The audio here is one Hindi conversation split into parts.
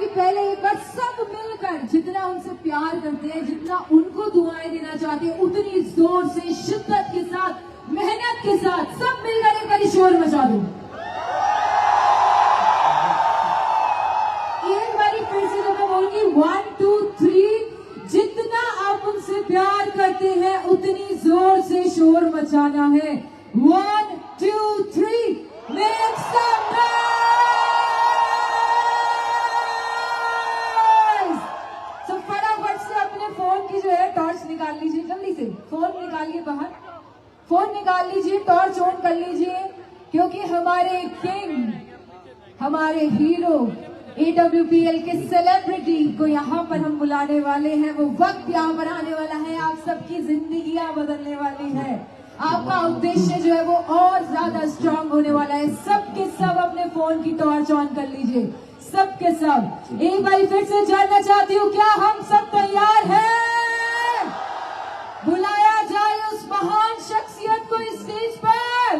पहले एक बार सब मिलकर जितना उनसे प्यार करते हैं, जितना उनको दुआएं देना चाहते हैं, उतनी जोर से, शिद्दत के साथ, मेहनत के साथ सब मिलकर एक बार शोर मचा दो। एक बारी फिर से जब मैं बोलूंगी 1 2 3, जितना आप उनसे प्यार करते हैं उतनी जोर से शोर मचाना है। 1 2 3, make some noise! So फटाफट से अपने फोन की जो है टॉर्च निकाल लीजिए, जल्दी से फोन निकालिए बाहर, फोन निकाल लीजिए, टॉर्च ऑन कर लीजिए, क्योंकि हमारे किंग, हमारे हीरो, AWPL के सेलिब्रिटी को यहाँ पर हम बुलाने वाले हैं। वो वक्त यहाँ पर आने वाला है, आप सबकी जिंदगियां बदलने वाली है, आपका उद्देश्य जो है वो और ज्यादा स्ट्रांग होने वाला है। सबके सब अपने फोन की टॉर्च ऑन कर लीजिए, सबके सब। एक बार फिर से जानना चाहती हूँ, क्या हम सब तैयार हैं? बुलाया जाए उस महान शख्सियत को इस स्टेज पर।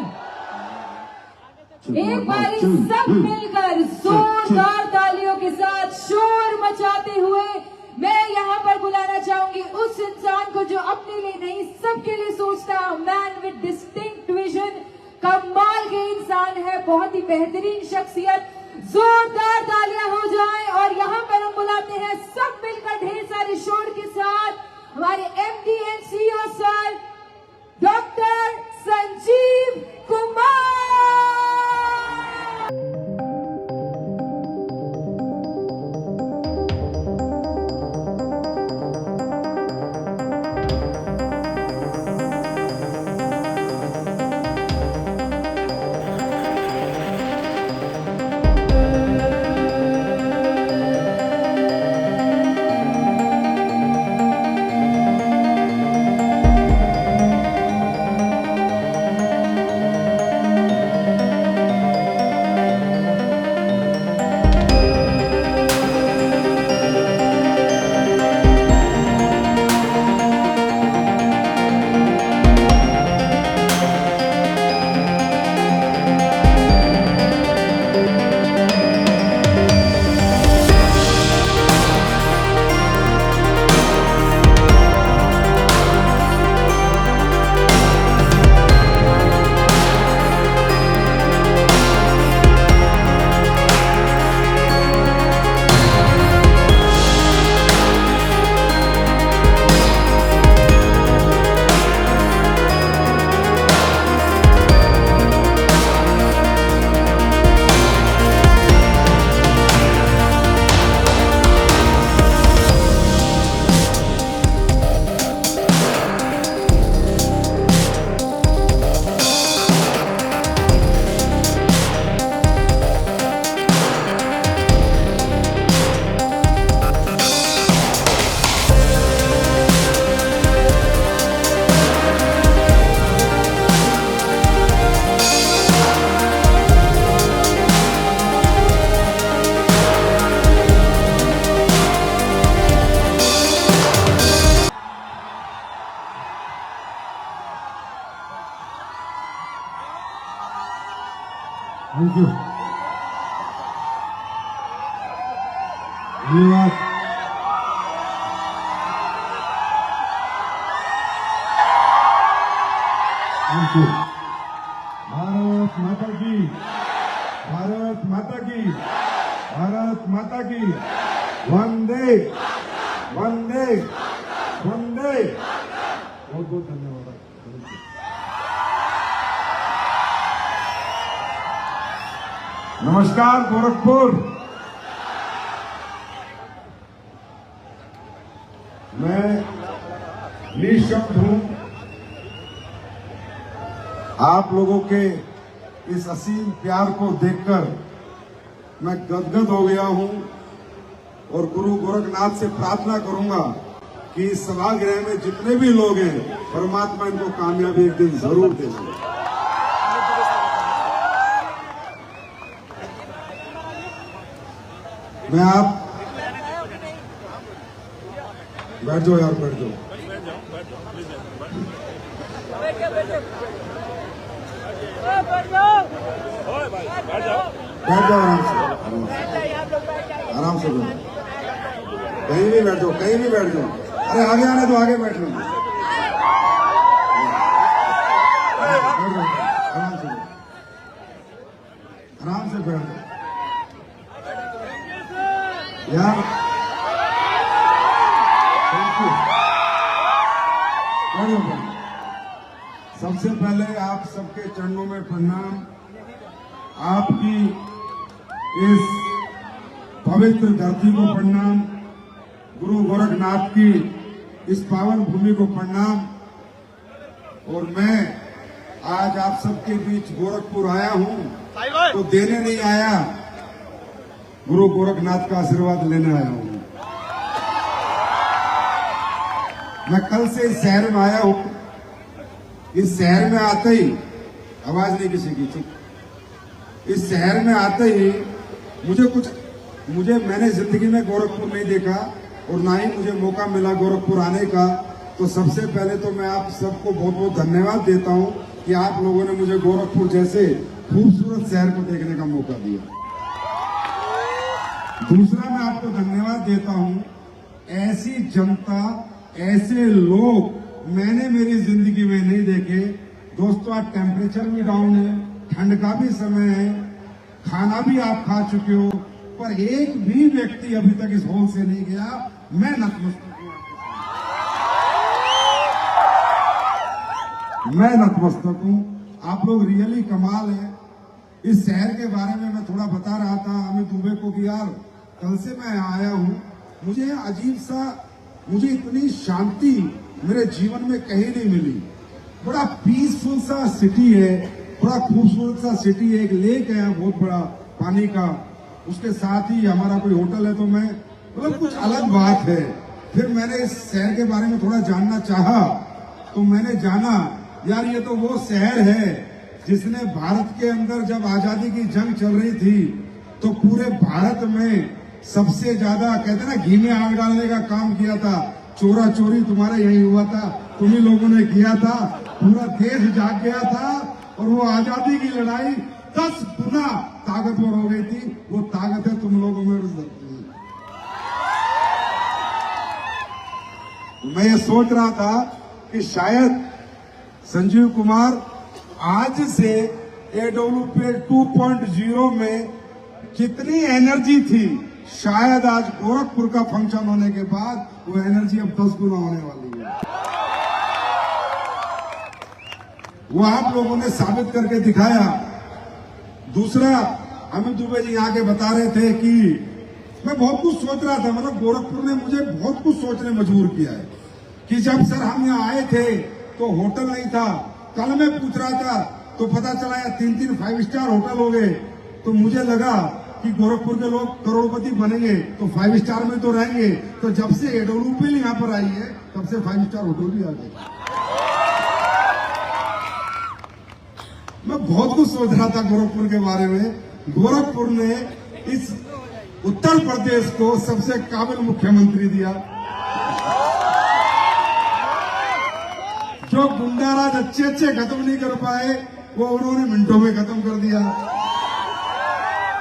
एक बार सब मिलकर जोरदार तालियों के साथ शोर मचाते हुए मैं यहाँ पर बुलाना चाहूंगी उस इंसान को जो अपने लिए नहीं सबके लिए सोचता है। मैन विद डिस्टिंक्ट विजन, कमाल के इंसान है, बहुत ही बेहतरीन शख्सियत। जोरदार तालियां हो जाएं और यहाँ पर हम बुलाते हैं सब मिलकर ढेर सारे शोर के साथ हमारे MD and CEO sir doctor Sanjeev Kumar. Thank you. धन्यवाद। Thank you. भारत माता की, भारत माता की, भारत माता की, वंदे वंदे वंदे। बहुत बहुत धन्यवाद। नमस्कार गोरखपुर। मैं निःशब्द हूं। आप लोगों के इस असीम प्यार को देखकर मैं गदगद हो गया हूं और गुरु गोरखनाथ से प्रार्थना करूंगा कि इस सभागृह में जितने भी लोग हैं परमात्मा इनको कामयाबी एक दिन जरूर देंगे। मैं आप बैठ जाओ यार, बैठ जाओ। बैठ जाओ। बैठ जाओ आराम से, आराम से बैठो, कहीं भी बैठ जाओ, कहीं भी बैठ जाओ। अरे आगे आने तो आगे बैठ लो, आराम से, आराम से बैठ जाओ यार। Thank you. सबसे पहले आप सबके चरणों में प्रणाम। आपकी इस पवित्र धरती को प्रणाम, गुरु गोरखनाथ की इस पावन भूमि को प्रणाम। और मैं आज आप सबके बीच गोरखपुर आया हूं तो देने नहीं आया, गुरु गोरखनाथ का आशीर्वाद लेने आया हूं। मैं कल से इस शहर में आया हूं। इस शहर में आते ही, आवाज नहीं किसी की, चुप। इस शहर में आते ही मैंने जिंदगी में गोरखपुर नहीं देखा और ना ही मुझे मौका मिला गोरखपुर आने का। तो सबसे पहले तो मैं आप सबको बहुत बहुत धन्यवाद देता हूं कि आप लोगों ने मुझे गोरखपुर जैसे खूबसूरत शहर को देखने का मौका दिया। दूसरा मैं आपको धन्यवाद देता हूं, ऐसी जनता, ऐसे लोग मैंने मेरी जिंदगी में नहीं देखे। दोस्तों, आज टेम्परेचर भी डाउन है, ठंड का भी समय है, खाना भी आप खा चुके हो, पर एक भी व्यक्ति अभी तक इस हॉल से नहीं गया। मैं नतमस्तक हूं, मैं नतमस्तक हूं। आप लोग रियली कमाल है। इस शहर के बारे में मैं थोड़ा बता रहा था अमित दुबे को कि यार कल से मैं आया हूं, मुझे अजीब सा, मुझे इतनी शांति मेरे जीवन में कहीं नहीं मिली। बड़ा पीसफुल सा सिटी है, बड़ा खूबसूरत सा सिटी है। एक लेक है यहाँ बहुत बड़ा पानी का, उसके साथ ही हमारा कोई होटल है। तो मैं मतलब कुछ अलग बात है। फिर मैंने इस शहर के बारे में थोड़ा जानना चाहा तो मैंने जाना यार ये तो वो शहर है जिसने भारत के अंदर जब आजादी की जंग चल रही थी तो पूरे भारत में सबसे ज्यादा कहते ना घी में आग डालने का काम किया था। चोरा चोरी तुम्हारा यही हुआ था, तुम ही लोगों ने किया था। पूरा देश जाग गया था और वो आजादी की लड़ाई 10 गुना ताकतवर हो गई थी। वो ताकत है तुम लोगों में। मैं ये सोच रहा था कि शायद संजीव कुमार आज से AWPL 2.0 में कितनी एनर्जी थी, शायद आज गोरखपुर का फंक्शन होने के बाद वो एनर्जी अब 10 गुना होने वाली है। वो आप लोगों ने साबित करके दिखाया। दूसरा, अमित दुबे जी आके बता रहे थे कि मैं बहुत कुछ सोच रहा था, मतलब गोरखपुर ने मुझे बहुत कुछ सोचने मजबूर किया है कि जब सर हम यहाँ आए थे तो होटल नहीं था। कल मैं पूछ रहा था तो पता चला यार 3-3 5 स्टार होटल हो गए। तो मुझे लगा कि गोरखपुर के लोग करोड़पति बनेंगे तो 5 स्टार में तो रहेंगे। तो जब से AWPL यहाँ पर आई है तब से 5 स्टार होटल भी आ गए। मैं बहुत कुछ सोच रहा था गोरखपुर के बारे में। गोरखपुर ने इस उत्तर प्रदेश को सबसे काबिल मुख्यमंत्री दिया। जो गुंडाराज अच्छे खत्म नहीं कर पाए वो उन्होंने मिनटों में खत्म कर दिया।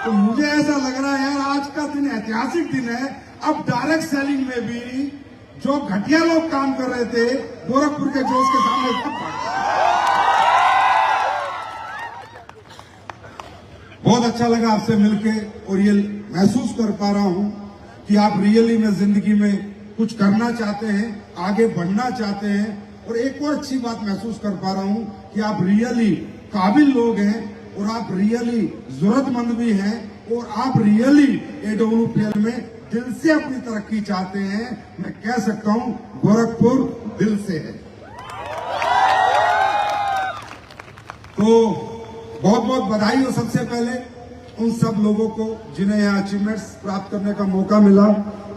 तो मुझे ऐसा लग रहा है यार आज का दिन ऐतिहासिक दिन है। अब डायरेक्ट सेलिंग में भी जो घटिया लोग काम कर रहे थे गोरखपुर के जोश के सामने सब बहुत अच्छा लगा आपसे मिलके और ये महसूस कर पा रहा हूं कि आप रियली में जिंदगी में कुछ करना चाहते हैं, आगे बढ़ना चाहते हैं। और एक और अच्छी बात महसूस कर पा रहा हूं कि आप रियली काबिल लोग हैं और आप रियली जरूरतमंद भी हैं और आप रियली AWPL में दिल से अपनी तरक्की चाहते हैं। मैं कह सकता हूं गोरखपुर दिल से है। तो बहुत बहुत बधाई हो सबसे पहले उन सब लोगों को जिन्हें यहाँ अचीवमेंट्स प्राप्त करने का मौका मिला।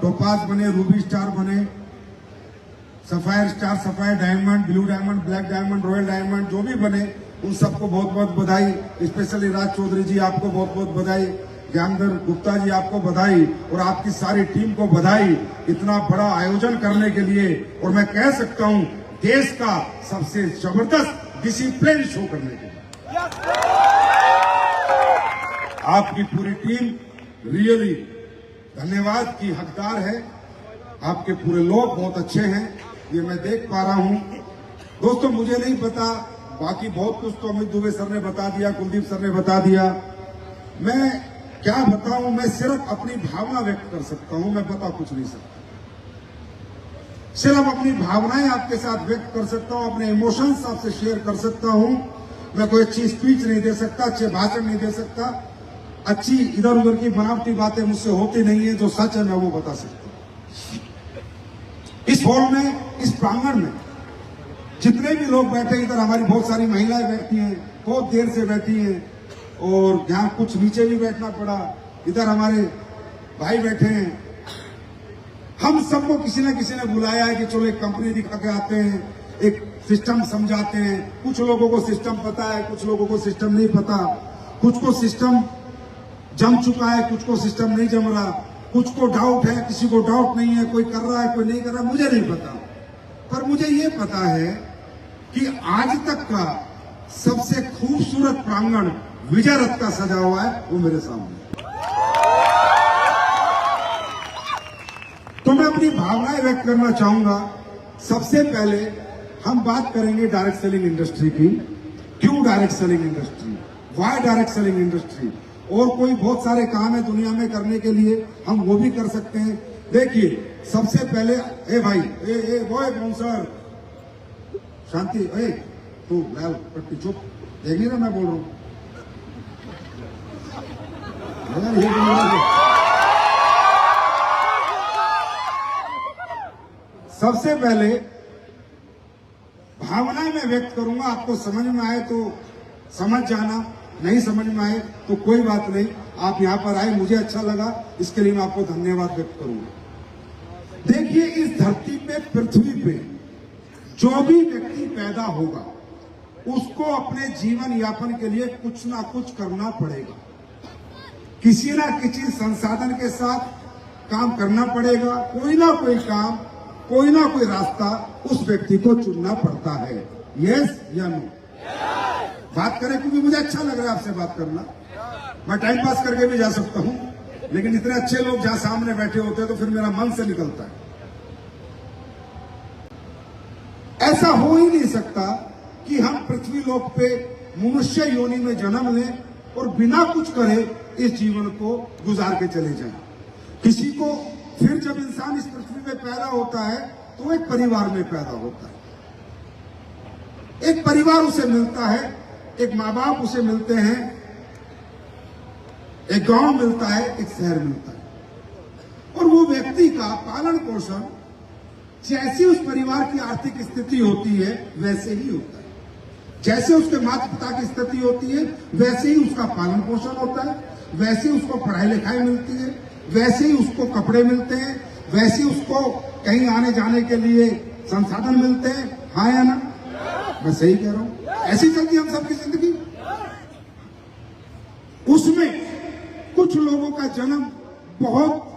टोपाज बने, रूबी स्टार बने, sapphire star, sapphire diamond, blue diamond, black diamond, royal diamond, जो भी बने उन सबको बहुत बहुत बधाई। स्पेशली राज चौधरी जी आपको बहुत बहुत बधाई, ज्ञानधर गुप्ता जी आपको बधाई और आपकी सारी टीम को बधाई इतना बड़ा आयोजन करने के लिए। और मैं कह सकता हूं देश का सबसे जबरदस्त डिसिप्लिन शो करने के लिए। आपकी पूरी टीम रियली धन्यवाद की हकदार है। आपके पूरे लोग बहुत अच्छे हैं, ये मैं देख पा रहा हूं। दोस्तों मुझे नहीं पता, बाकी बहुत कुछ तो अमित दुबे सर ने बता दिया, कुलदीप सर ने बता दिया। मैं क्या बताऊं, मैं सिर्फ अपनी भावना व्यक्त कर सकता हूं, मैं बता कुछ नहीं सकता। सिर्फ अपनी भावनाएं आपके साथ व्यक्त कर सकता हूं, अपने इमोशंस आपसे शेयर कर सकता हूं। मैं कोई अच्छी स्पीच नहीं दे सकता, अच्छे भाषण नहीं दे सकता, अच्छी इधर उधर की बनावटी बातें मुझसे होती नहीं है। जो सच है मैं वो बता सकता हूं। इस हॉल में, इस प्रांगण में जितने भी लोग बैठे, इधर हमारी बहुत सारी महिलाएं बैठी हैं, बहुत देर से बैठी हैं, और यहाँ कुछ नीचे भी बैठना पड़ा, इधर हमारे भाई बैठे हैं। हम सबको किसी न किसी ने बुलाया है कि चलो एक कंपनी दिखा के आते हैं, एक सिस्टम समझाते हैं। कुछ लोगों को सिस्टम पता है, कुछ लोगों को सिस्टम नहीं पता, कुछ को सिस्टम जम चुका है, कुछ को सिस्टम नहीं जम रहा, कुछ को डाउट है, किसी को डाउट नहीं है, कोई कर रहा है, कोई नहीं कर रहा, मुझे नहीं पता। पर मुझे ये पता है कि आज तक का सबसे खूबसूरत प्रांगण विजय रथ का सजा हुआ है, वो मेरे सामने। तो मैं अपनी भावनाएं व्यक्त करना चाहूंगा। सबसे पहले हम बात करेंगे डायरेक्ट सेलिंग इंडस्ट्री की। क्यों direct selling industry, why direct selling industry. और कोई बहुत सारे काम है दुनिया में करने के लिए, हम वो भी कर सकते हैं। देखिए सबसे पहले, ए भाई, ए बॉय बाउंसर, शांति, ए तू लाल पट्टी चुप, देख नहीं रहा मैं बोल रहा हूं। सबसे पहले भावनाएं मैं व्यक्त करूंगा, आपको समझ में आए तो समझ जाना, नहीं समझ में आए तो कोई बात नहीं। आप यहां पर आए, मुझे अच्छा लगा, इसके लिए मैं आपको धन्यवाद व्यक्त करूंगा। देखिए इस धरती पे, पृथ्वी पे जो भी व्यक्ति पैदा होगा उसको अपने जीवन यापन के लिए कुछ ना कुछ करना पड़ेगा। किसी ना किसी संसाधन के साथ काम करना पड़ेगा, कोई ना कोई काम, कोई ना कोई रास्ता उस व्यक्ति को चुनना पड़ता है। यस या नो? बात करें, क्योंकि मुझे अच्छा लग रहा है आपसे बात करना। मैं टाइम पास करके भी जा सकता हूं, लेकिन इतने अच्छे लोग जहां सामने बैठे होते हैं तो फिर मेरा मन से निकलता है। ऐसा हो ही नहीं सकता कि हम पृथ्वी लोक पे मनुष्य योनि में जन्म लें और बिना कुछ करे इस जीवन को गुजार के चले जाएं। किसी को फिर जब इंसान इस पृथ्वी पे पैदा होता है तो एक परिवार में पैदा होता है, एक परिवार उसे मिलता है, एक माँ बाप उसे मिलते हैं, एक गांव मिलता है, एक शहर मिलता है। और वो व्यक्ति का पालन पोषण जैसी उस परिवार की आर्थिक स्थिति होती है वैसे ही होता है। जैसे उसके माता पिता की स्थिति होती है वैसे ही उसका पालन पोषण होता है, वैसे ही उसको पढ़ाई लिखाई मिलती है, वैसे ही उसको कपड़े मिलते हैं, वैसे ही उसको कहीं आने जाने के लिए संसाधन मिलते हैं। हाँ या ना? मैं सही कह रहा हूं? ऐसी चलती हम सबकी जिंदगी। उसमें कुछ लोगों का जन्म बहुत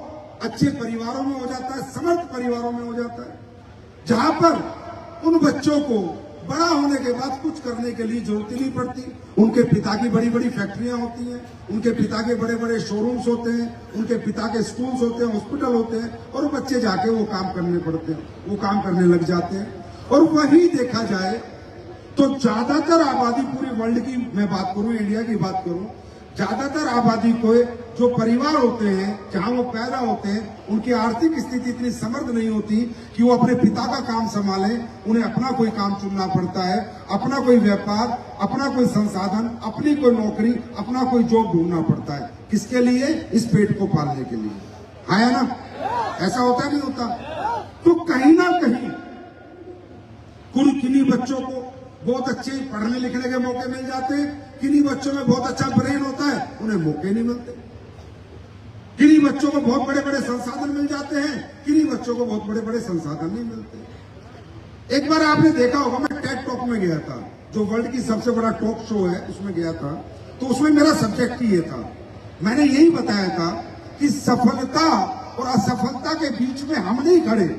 अच्छे परिवारों में हो जाता है, समर्थ परिवारों में हो जाता है, जहां पर उन बच्चों को बड़ा होने के बाद कुछ करने के लिए जरूरत ही नहीं पड़ती। उनके पिता की बड़ी बड़ी फैक्ट्रियां होती हैं, उनके पिता के बड़े बड़े शोरूम्स होते हैं, उनके पिता के स्कूल्स होते हैं, हॉस्पिटल होते हैं, और बच्चे जाके वो काम करने पड़ते हैं, वो काम करने लग जाते हैं। और वही देखा जाए तो ज्यादातर आबादी, पूरे वर्ल्ड की मैं बात करूं, इंडिया की बात करूं, ज्यादातर आबादी को जो परिवार होते हैं जहां वो पैदा होते हैं, उनकी आर्थिक स्थिति इतनी समृद्ध नहीं होती कि वो अपने पिता का काम संभालें। उन्हें अपना कोई काम चुनना पड़ता है, अपना कोई व्यापार, अपना कोई संसाधन, अपनी कोई नौकरी, अपना कोई जॉब ढूंढना पड़ता है। किसके लिए? इस पेट को पालने के लिए। हाँ या ना? ऐसा होता नहीं होता? तो कहीं ना कहीं किन्हीं बच्चों को बहुत अच्छे पढ़ने लिखने के मौके मिल जाते हैं, किन्हीं बच्चों में बहुत अच्छा ब्रेन होता है, उन्हें मौके नहीं मिलते। किन्हीं बच्चों को बहुत बड़े बड़े संसाधन मिल जाते हैं, किन्हीं बच्चों को बहुत बड़े बड़े संसाधन नहीं मिलते। एक बार आपने देखा होगा, मैं टेड टॉक में गया था, जो वर्ल्ड की सबसे बड़ा टॉक शो है, उसमें गया था। तो उसमें मेरा सब्जेक्ट ही ये था, मैंने यही बताया था कि सफलता और असफलता के बीच में हम नहीं खड़े।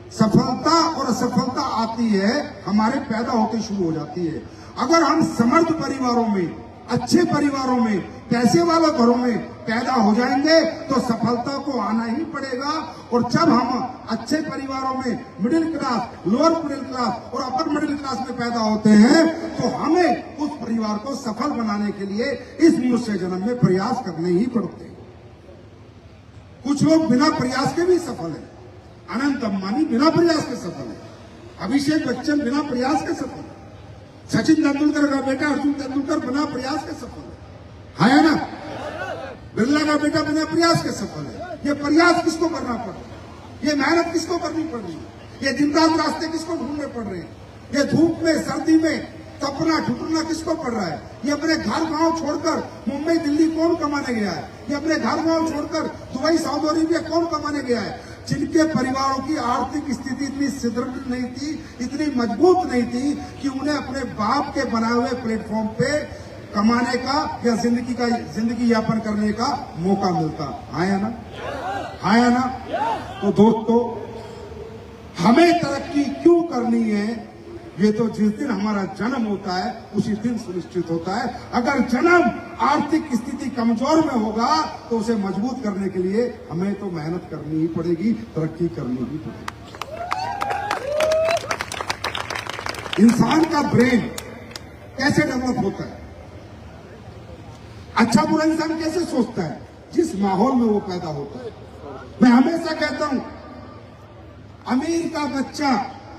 सफलता और असफलता आती है हमारे पैदा होते शुरू हो जाती है। अगर हम समर्थ परिवारों में अच्छे परिवारों में, पैसे वाले घरों में पैदा हो जाएंगे तो सफलता को आना ही पड़ेगा। और जब हम अच्छे परिवारों में, middle class, lower middle class और अपर मिडिल क्लास में पैदा होते हैं तो हमें उस परिवार को सफल बनाने के लिए इस मनुष्य जन्म में प्रयास करने ही पड़ते हैं। कुछ लोग बिना प्रयास के भी सफल है। अनंत अंबानी बिना प्रयास के सफल है, अभिषेक बच्चन बिना प्रयास के सफल है, सचिन तेंदुलकर का बेटा अर्जुन तेंदुलकर बिना प्रयास के सफल है ना? बिरला का बेटा बिना प्रयास के सफल है। ये प्रयास किसको करना पड़ रहा है? ये मेहनत किसको करनी पड़ रही है? ये दिन रात रास्ते किसको ढूंढने पड़ रहे हैं? ये धूप में, सर्दी में तपना ठुकरना किसको पड़ रहा है? ये अपने घर गांव छोड़कर मुंबई दिल्ली कौन कमाने गया है? ये अपने घर गांव छोड़कर दुबई सऊदी अरेबिया कौन कमाने गया है? जिनके परिवारों की आर्थिक स्थिति इतनी सुदृढ़ नहीं थी, इतनी मजबूत नहीं थी कि उन्हें अपने बाप के बनाए हुए प्लेटफॉर्म पे कमाने का या जिंदगी यापन करने का मौका मिलता। आया ना? आया ना? तो दोस्तों, हमें तरक्की क्यों करनी है? ये तो जिस दिन हमारा जन्म होता है उसी दिन सुनिश्चित होता है। अगर जन्म आर्थिक स्थिति कमजोर में होगा तो उसे मजबूत करने के लिए हमें तो मेहनत करनी ही पड़ेगी, तरक्की करनी ही पड़ेगी। इंसान का ब्रेन कैसे डेवलप होता है? अच्छा बुरा इंसान कैसे सोचता है? जिस माहौल में वो पैदा होता है। मैं हमेशा कहता हूं, अमीर का बच्चा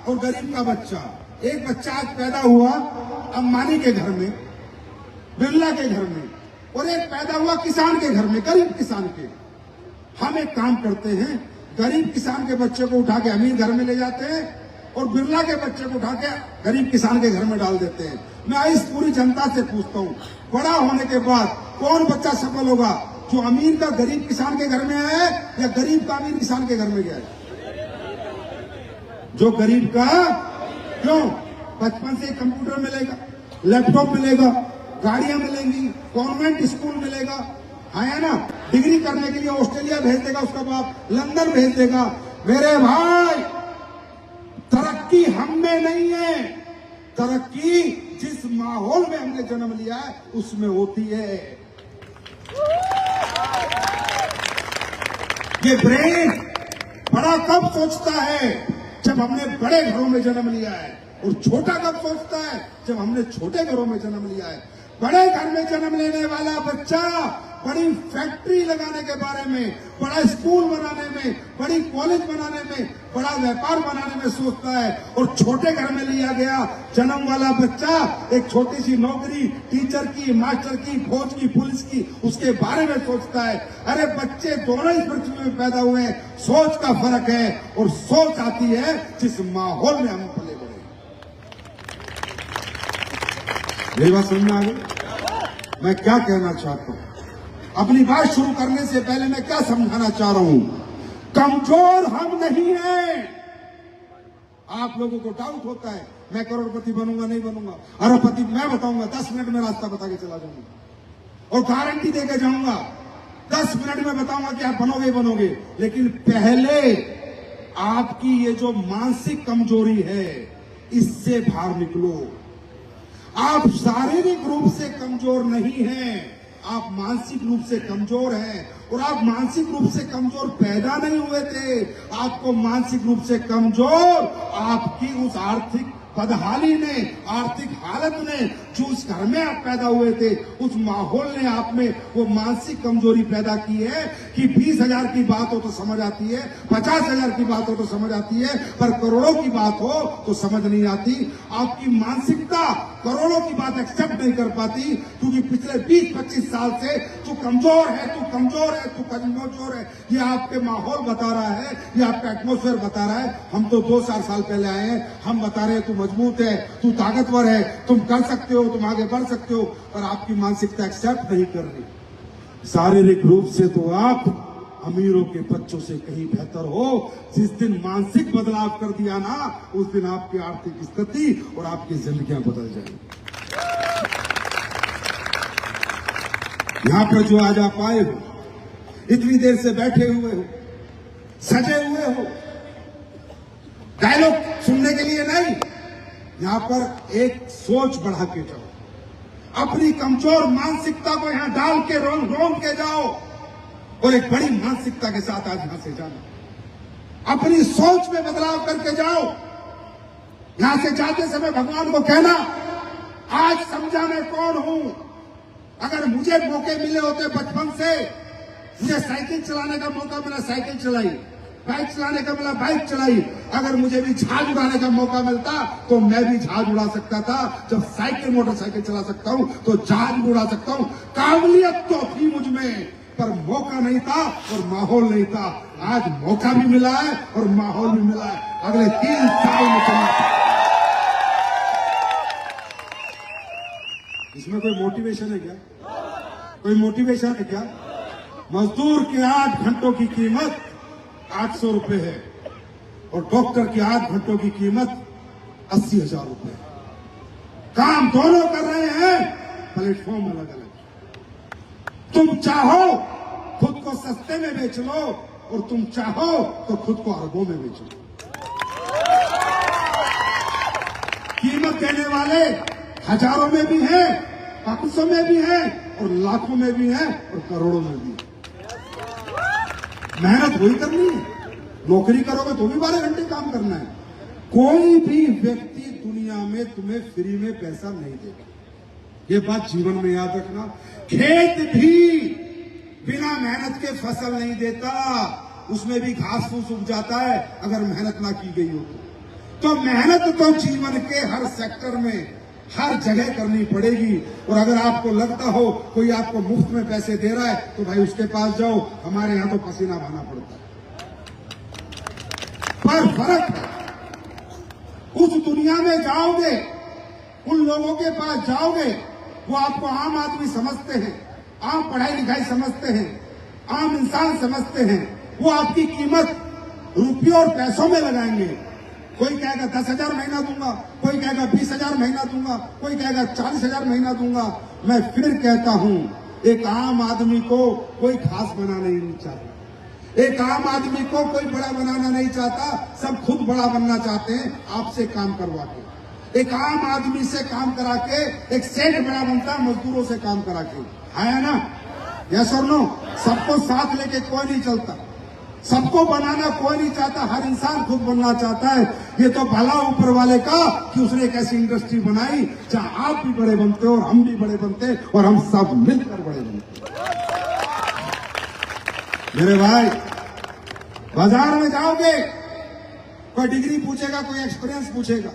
और गरीब का बच्चा, एक बच्चा आज पैदा हुआ अंबानी के घर में, बिरला के घर में, और एक पैदा हुआ किसान के घर में, गरीब किसान के। हम एक काम करते हैं, गरीब किसान के बच्चे को उठा के अमीर घर में ले जाते हैं और बिरला के बच्चे को उठा के गरीब किसान के घर में डाल देते हैं। मैं इस पूरी जनता से पूछता हूं, बड़ा होने के बाद कौन बच्चा सफल होगा? जो अमीर का गरीब किसान के घर में है या गरीब का अमीर किसान के घर में गया है? जो गरीब का। क्यों? बचपन से कंप्यूटर मिलेगा, लैपटॉप मिलेगा, गाड़ियां मिलेंगी, कॉन्वेंट स्कूल मिलेगा, है ना? डिग्री करने के लिए ऑस्ट्रेलिया भेज देगा उसका बाप, लंदन भेज देगा। मेरे भाई, तरक्की हम में नहीं है, तरक्की जिस माहौल में हमने जन्म लिया है उसमें होती है। ये ब्रेन बड़ा कब सोचता है? जब हमने बड़े घरों में जन्म लिया है। और छोटा कब सोचता है? जब हमने छोटे घरों में जन्म लिया है। बड़े घर में जन्म लेने वाला बच्चा बड़ी फैक्ट्री लगाने के बारे में, बड़ा स्कूल बनाने में, बड़ी कॉलेज बनाने में, बड़ा व्यापार बनाने में सोचता है। और छोटे घर में लिया गया जन्म वाला बच्चा एक छोटी सी नौकरी, टीचर की, मास्टर की, फौज की, पुलिस की, उसके बारे में सोचता है। अरे बच्चे दोनों ही पृथ्वी में पैदा हुए हैं, सोच का फर्क है। और सोच आती है जिस माहौल में हम पले बड़े। मेरी बात समझ में आ गई? मैं क्या कहना चाहता हूं? अपनी बात शुरू करने से पहले मैं क्या समझाना चाह रहा हूं? कमजोर हम नहीं हैं। आप लोगों को डाउट होता है मैं करोड़पति बनूंगा नहीं बनूंगा, अरबपति मैं बताऊंगा, 10 मिनट में रास्ता बता के चला जाऊंगा और गारंटी देके जाऊंगा, 10 मिनट में बताऊंगा कि आप बनोगे बनोगे। लेकिन पहले आपकी ये जो मानसिक कमजोरी है इससे बाहर निकलो। आप शारीरिक रूप से कमजोर नहीं हैं, आप मानसिक रूप से कमजोर हैं। और आप मानसिक रूप से कमजोर पैदा नहीं हुए थे, आपको मानसिक रूप से कमजोर आपकी उस आर्थिक बदहाली ने, आर्थिक हालत ने, जो उस घर में आप पैदा हुए थे, उस माहौल ने आप में वो मानसिक कमजोरी पैदा की है कि 20,000 की बात हो तो समझ आती है, 50,000 की बात हो तो समझ आती है, पर करोड़ों की बात हो तो समझ नहीं आती। आपकी मानसिकता करोड़ों की बात एक्सेप्ट नहीं कर पाती क्योंकि पिछले 20-25 साल से तू कमजोर है, तू कमजोर है, तू कमजोर है, ये आपके माहौल बता रहा है, ये आपका एटमोस्फेयर बता रहा है। हम तो 2-4 साल पहले आए हैं, हम बता रहे हैं तू मजबूत है, तू ताकतवर है, तुम कर सकते हो, तुम आगे बढ़ सकते हो, पर आपकी मानसिकता एक्सेप्ट नहीं कर रही। शारीरिक रूप से तो आप अमीरों के बच्चों से कहीं बेहतर हो। जिस दिन मानसिक बदलाव कर दिया ना, उस दिन आपकी आर्थिक स्थिति और आपकी जिंदगियां बदल जाएंगी। यहां पर जो आज आप आए हो, इतनी देर से बैठे हुए हो, सजे हुए हो, डायलॉग सुनने के लिए नहीं, यहां पर एक सोच बढ़ा के जाओ, अपनी कमजोर मानसिकता को यहां डाल के रोम के जाओ और एक बड़ी मानसिकता के साथ आज यहां से जाना। अपनी सोच में बदलाव करके जाओ। यहां से जाते समय भगवान को कहना, आज समझा मैं कौन हूं। अगर मुझे मौके मिले होते बचपन से, मुझे साइकिल चलाने का मौका मिला साइकिल चलाई, बाइक चलाने का मिला बाइक चलाई, अगर मुझे भी जहाज उड़ाने का मौका मिलता तो मैं भी जहाज उड़ा सकता था। जब साइकिल मोटरसाइकिल चला सकता हूं तो जहाज भी उड़ा सकता हूं। काबिलियत तो थी मुझ में, पर मौका नहीं था और माहौल नहीं था। आज मौका भी मिला है और माहौल भी मिला है। अगले 3 साल में चलना। इसमें कोई मोटिवेशन है क्या? कोई मोटिवेशन है क्या? मजदूर के 8 घंटों की कीमत 800 रुपए है और डॉक्टर के 8 घंटों की कीमत 80,000 रुपए है। काम दोनों कर रहे हैं, प्लेटफॉर्म अलग अलग। तुम चाहो खुद को सस्ते में बेच लो और तुम चाहो तो खुद को अरबों में बेच लो। कीमत देने वाले हजारों में भी हैं, 500 में भी हैं और लाखों में भी हैं और करोड़ों में भी। मेहनत वही करनी है। नौकरी करोगे तो भी 12 घंटे काम करना है। कोई भी व्यक्ति दुनिया में तुम्हें फ्री में पैसा नहीं देगा। ये बात जीवन में याद रखना। खेत भी बिना मेहनत के फसल नहीं देता, उसमें भी घास फूस उग जाता है अगर मेहनत ना की गई हो तो मेहनत तो जीवन के हर सेक्टर में हर जगह करनी पड़ेगी। और अगर आपको लगता हो कोई आपको मुफ्त में पैसे दे रहा है तो भाई उसके पास जाओ। हमारे यहां तो पसीना बहाना पड़ता है। पर फर्क है, उस दुनिया में जाओगे, उन लोगों के पास जाओगे, वो आपको आम आदमी समझते हैं, आम पढ़ाई लिखाई समझते हैं, आम इंसान समझते हैं। वो आपकी कीमत रुपयों और पैसों में लगाएंगे। कोई कहेगा 10,000 महीना दूंगा, कोई कहेगा 20,000 महीना दूंगा, कोई कहेगा 40,000 महीना दूंगा। मैं फिर कहता हूं, एक आम आदमी को कोई खास बनाना नहीं चाहता, एक आम आदमी को कोई बड़ा बनाना नहीं चाहता। सब खुद बड़ा बनना चाहते हैं आपसे काम करवा के। एक आम आदमी से काम करा के एक सेठ बड़ा बनता है, मजदूरों से काम करा के। है ना? यस और नो? सबको साथ लेके कोई नहीं चलता, सबको बनाना कोई नहीं चाहता, हर इंसान खुद बनना चाहता है। ये तो भला ऊपर वाले का कि उसने एक ऐसी इंडस्ट्री बनाई जहां आप भी बड़े बनते हो और हम भी बड़े बनते और हम सब मिलकर बड़े बनते। मेरे भाई, बाजार में जाओगे, कोई डिग्री पूछेगा, कोई एक्सपीरियंस पूछेगा,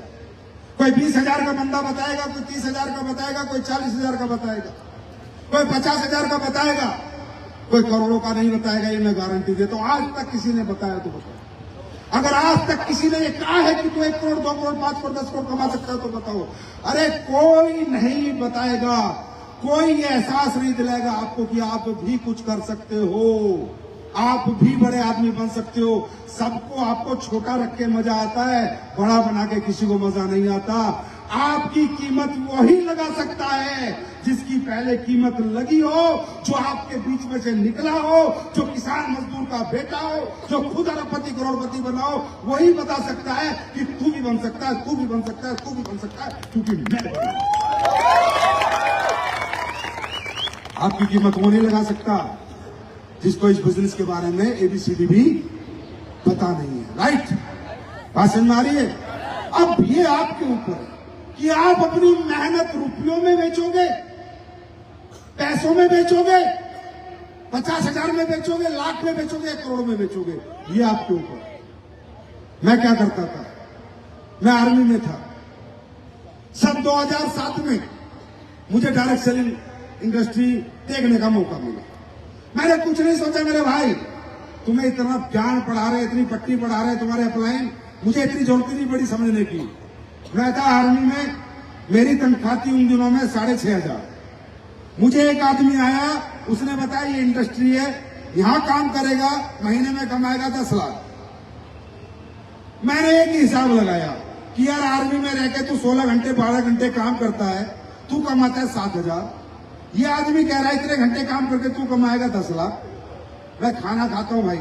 कोई 20,000 का बंदा बताएगा, कोई 30,000 का बताएगा, कोई 40,000 का बताएगा, कोई 50,000 का बताएगा, कोई करोड़ों का नहीं बताएगा। ये मैं गारंटी देता हूं। आज तक किसी ने बताया तो बताओ। अगर आज तक किसी ने ये कहा है कि तू 1 करोड़ 2 करोड़ 5 करोड़ 10 करोड़ कमा सकता है तो बताओ। अरे कोई नहीं बताएगा, कोई ये एहसास नहीं दिलाएगा आपको कि आप भी कुछ कर सकते हो, आप भी बड़े आदमी बन सकते हो। सबको आपको छोटा रख के मजा आता है, बड़ा बना के किसी को मजा नहीं आता। आपकी कीमत वही लगा सकता है जिसकी पहले कीमत लगी हो, जो आपके बीच में से निकला हो, जो किसान मजदूर का बेटा हो, जो खुद अरबपति करोड़पति बना हो। वही बता सकता है कि तू भी बन सकता है, तू भी बन सकता है, तू भी बन सकता है, क्योंकि मैं बना। आपकी कीमत वो नहीं लगा सकता जिसको इस बिजनेस के बारे में ABCD भी पता नहीं है। राइट? बात समझ में आ रही है? अब ये आपके ऊपर है कि आप अपनी मेहनत रुपयों में बेचोगे, पैसों में बेचोगे, 50,000 में बेचोगे, लाख में बेचोगे, करोड़ में बेचोगे। ये आपके ऊपर। मैं क्या करता था? मैं आर्मी में था। सन 2007 में मुझे डायरेक्ट सेलिंग इंडस्ट्री देखने का मौका मिला। मैंने कुछ नहीं सोचा, मेरे भाई तुम्हें इतना ज्ञान पढ़ा रहे, इतनी पट्टी पढ़ा रहे, तुम्हारे अपलाइन, मुझे इतनी जरूरत नहीं पड़ी समझने की। मैं था आर्मी में, मेरी तनख्वाह थी उन दिनों में 6,500। मुझे एक आदमी आया, उसने बताया ये इंडस्ट्री है, यहां काम करेगा, महीने में कमाएगा 10 लाख। मैंने एक ही हिसाब लगाया कि यार आर्मी में रह के तू 16 घंटे 12 घंटे काम करता है, तू कमाता है 7,000। ये आदमी कह रहा है इतने घंटे काम करके तू कमाएगा 10 लाख। मैं खाना खाता हूं भाई,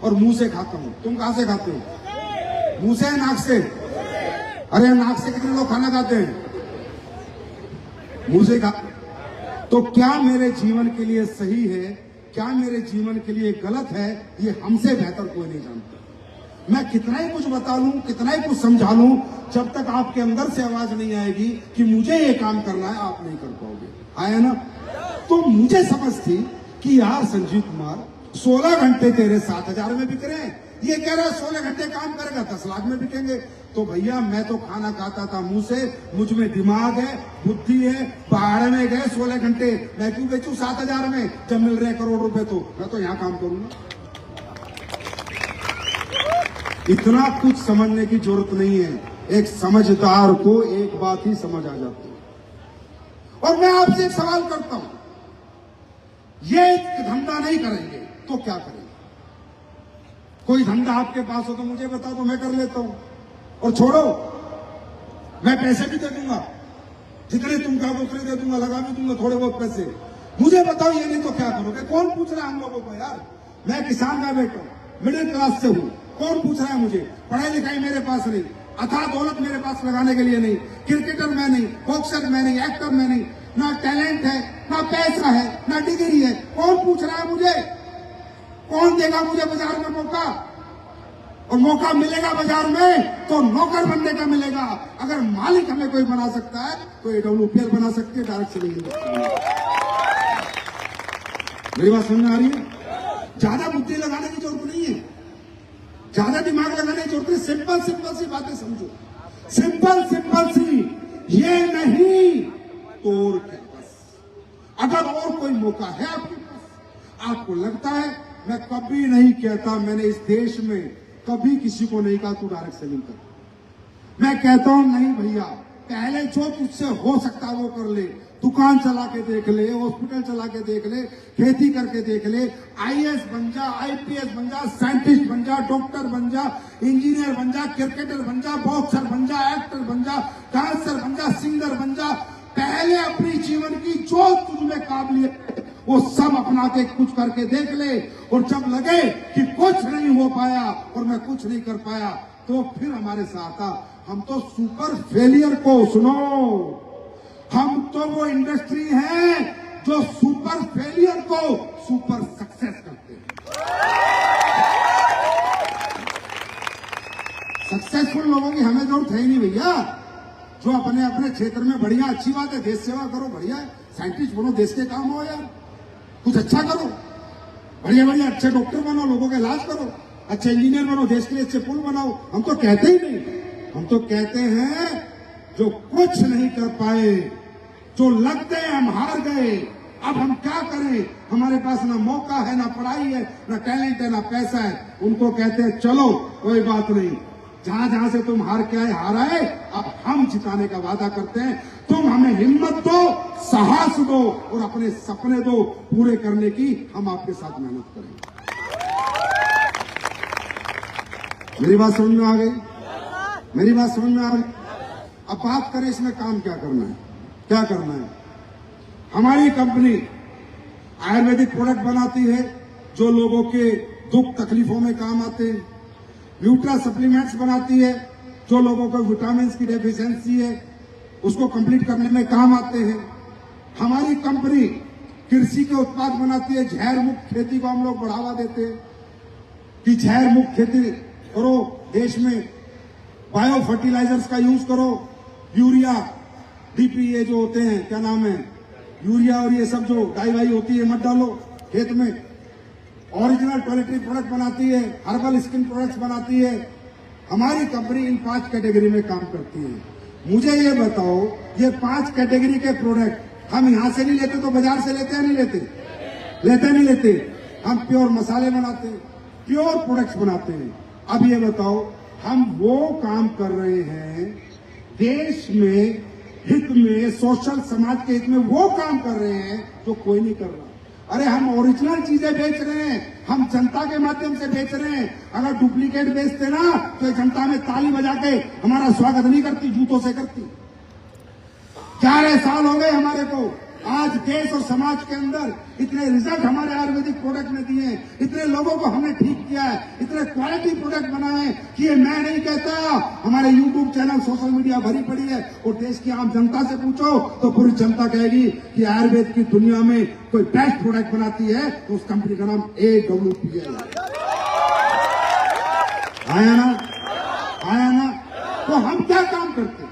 और मुंह से खाता हूं। तुम कहां से खाते हो? मुंह से, नाक से? अरे नाक से कितने लोग खाना खाते हैं? मुझे कहा तो क्या मेरे जीवन के लिए सही है, क्या मेरे जीवन के लिए गलत है, ये हमसे बेहतर कोई नहीं जानता। मैं कितना ही कुछ बता लूं, कितना ही कुछ समझा लूं, जब तक आपके अंदर से आवाज नहीं आएगी कि मुझे ये काम करना है, आप नहीं कर पाओगे। आया ना? तो मुझे समझ थी कि यार संजीव कुमार 16 घंटे तेरे 7,000 में बिक रहे हैं, ये कह रहा है 16 घंटे काम करेगा 10 लाख में बिकेंगे। तो भैया मैं तो खाना खाता था मुंह से, मुझ में दिमाग है, बुद्धि है, पहाड़ में गए 16 घंटे, मैं क्यों बेचूं 7,000 में जब मिल रहे करोड़ रुपए? तो मैं तो यहाँ काम करूंगा। इतना कुछ समझने की जरूरत नहीं है, एक समझदार को एक बात ही समझ आ जाती है। और मैं आपसे एक सवाल करता हूं, ये धंधा नहीं करेंगे तो क्या करेंगे? कोई धंधा आपके पास हो तो मुझे बता दो, मैं कर लेता हूं। और छोड़ो, मैं पैसे भी दे दूंगा, जितने तुम कहोगे उतने दे दूंगा, लगा भी दूंगा थोड़े बहुत पैसे। मुझे बताओ ये नहीं तो क्या करोगे? कौन पूछ रहा है हम लोगों को? यार मैं किसान का बेटा हूं, मिडिल क्लास से हूं, कौन पूछ रहा है मुझे? पढ़ाई लिखाई मेरे पास नहीं, अथाह दौलत मेरे पास लगाने के लिए नहीं, क्रिकेटर मैं नहीं, बॉक्सर मैं नहीं, एक्टर मैं नहीं, ना टैलेंट है, ना पैसा है, ना डिग्री है। कौन पूछ रहा है मुझे? कौन देगा मुझे बाजार में मौका? और मौका मिलेगा बाजार में तो नौकर बनने का मिलेगा। अगर मालिक हमें कोई बना सकता है तो AWPL बना सकती है, डायरेक्ट सेलिंग इंडस्ट्री। मेरी बात समझ में आ रही है? ज्यादा बुद्धि लगाने की जरूरत नहीं है, ज्यादा दिमाग लगाने की जरूरत नहीं। सिंपल सिंपल सी बातें समझो, सिंपल सिंपल सी, ये नहीं तो और क्या। बस अगर और कोई मौका है आपके पास, आपको लगता है, मैं कभी नहीं कहता, मैंने इस देश में कभी किसी को नहीं कहा तू डायरेक्ट सेलिंग कर। मैं कहता हूं नहीं भैया, पहले जो तुझसे हो सकता है वो कर ले, दुकान चला के देख ले, हॉस्पिटल चला के देख ले, खेती करके देख ले, IAS बन जा, IPS बन जा, साइंटिस्ट बन जा, डॉक्टर बन जा, इंजीनियर बन जा, क्रिकेटर बन जा, बॉक्सर बन जा, एक्टर बन जा, डांसर बन जा, सिंगर बन जा। पहले अपनी जीवन की जो तुझमें काबिलियत वो सब अपना के कुछ करके देख ले, और जब लगे कि कुछ नहीं हो पाया और मैं कुछ नहीं कर पाया तो फिर हमारे साथ आ। हम तो सुपर फेलियर को सुनो, हम तो वो इंडस्ट्री है जो सुपर फेलियर को सुपर सक्सेस करते हैं। सक्सेसफुल लोगों की हमें जरूरत है ही नहीं भैया, जो अपने अपने क्षेत्र में बढ़िया, अच्छी बात है, देश सेवा करो, बढ़िया है, साइंटिस्ट बनो, देश के काम हो यार, कुछ अच्छा करो, बढ़िया बढ़िया अच्छे डॉक्टर बनो, लोगों का इलाज करो, अच्छे इंजीनियर बनो, देश के लिए अच्छे पुल बनाओ। हम तो कहते ही नहीं, हम तो कहते हैं जो कुछ नहीं कर पाए, जो लगते हैं हम हार गए, अब हम क्या करें, हमारे पास ना मौका है, ना पढ़ाई है, ना टैलेंट है, ना पैसा है, उनको कहते हैं चलो कोई बात नहीं, जहां जहां से तुम हार के आए हारा है, अब हम जिताने का वादा करते हैं, तुम हमें हिम्मत दो, साहस दो और अपने सपने दो पूरे करने की, हम आपके साथ मेहनत करेंगे। मेरी बात समझ में आ गई? मेरी बात समझ में आ गई? अब बात करें इसमें काम क्या करना है, क्या करना है। हमारी कंपनी आयुर्वेदिक प्रोडक्ट बनाती है जो लोगों के दुख तकलीफों में काम आते हैं, न्यूट्रा सप्लीमेंट्स बनाती है जो लोगों को विटामिन की डेफिशिएंसी है उसको कंप्लीट करने में काम आते हैं। हमारी कंपनी कृषि के उत्पाद बनाती है, जहर मुक्त खेती को हम लोग बढ़ावा देते हैं कि जहर मुक्त खेती करो, देश में बायो फर्टिलाइजर्स का यूज करो, यूरिया DP ये जो होते हैं, क्या नाम है, यूरिया और ये सब जो डाई वाई होती है मत डालो खेत में। ओरिजिनल टॉयलेटरी प्रोडक्ट बनाती है, हर्बल स्किन प्रोडक्ट्स बनाती है। हमारी कंपनी इन 5 कैटेगरी में काम करती है। मुझे ये बताओ, ये 5 कैटेगरी के प्रोडक्ट हम यहां से नहीं लेते तो बाजार से लेते हैं, नहीं लेते? लेते नहीं लेते? हम प्योर मसाले बनाते हैं, प्योर प्रोडक्ट्स बनाते हैं। अब ये बताओ, हम वो काम कर रहे हैं देश में हित में, सोशल समाज के हित में, वो काम कर रहे हैं जो कोई नहीं कर रहा। अरे हम ओरिजिनल चीजें बेच रहे हैं, हम जनता के माध्यम से बेच रहे हैं। अगर डुप्लीकेट बेचते ना तो जनता में ताली बजा के हमारा स्वागत नहीं करती, जूतों से करती। 11 साल हो गए हमारे को आज देश और समाज के अंदर इतने रिजल्ट हमारे आयुर्वेदिक प्रोडक्ट ने दिए, इतने लोगों को हमने ठीक किया है, इतने क्वालिटी प्रोडक्ट बनाए कि ये मैं नहीं कहता, हमारे यूट्यूब चैनल, सोशल मीडिया भरी पड़ी है। और देश की आम जनता से पूछो तो पूरी जनता कहेगी कि आयुर्वेद की दुनिया में कोई बेस्ट प्रोडक्ट बनाती है तो उस कंपनी का नाम AWPL है। आया ना, आया ना। तो हम क्या काम करते हैं?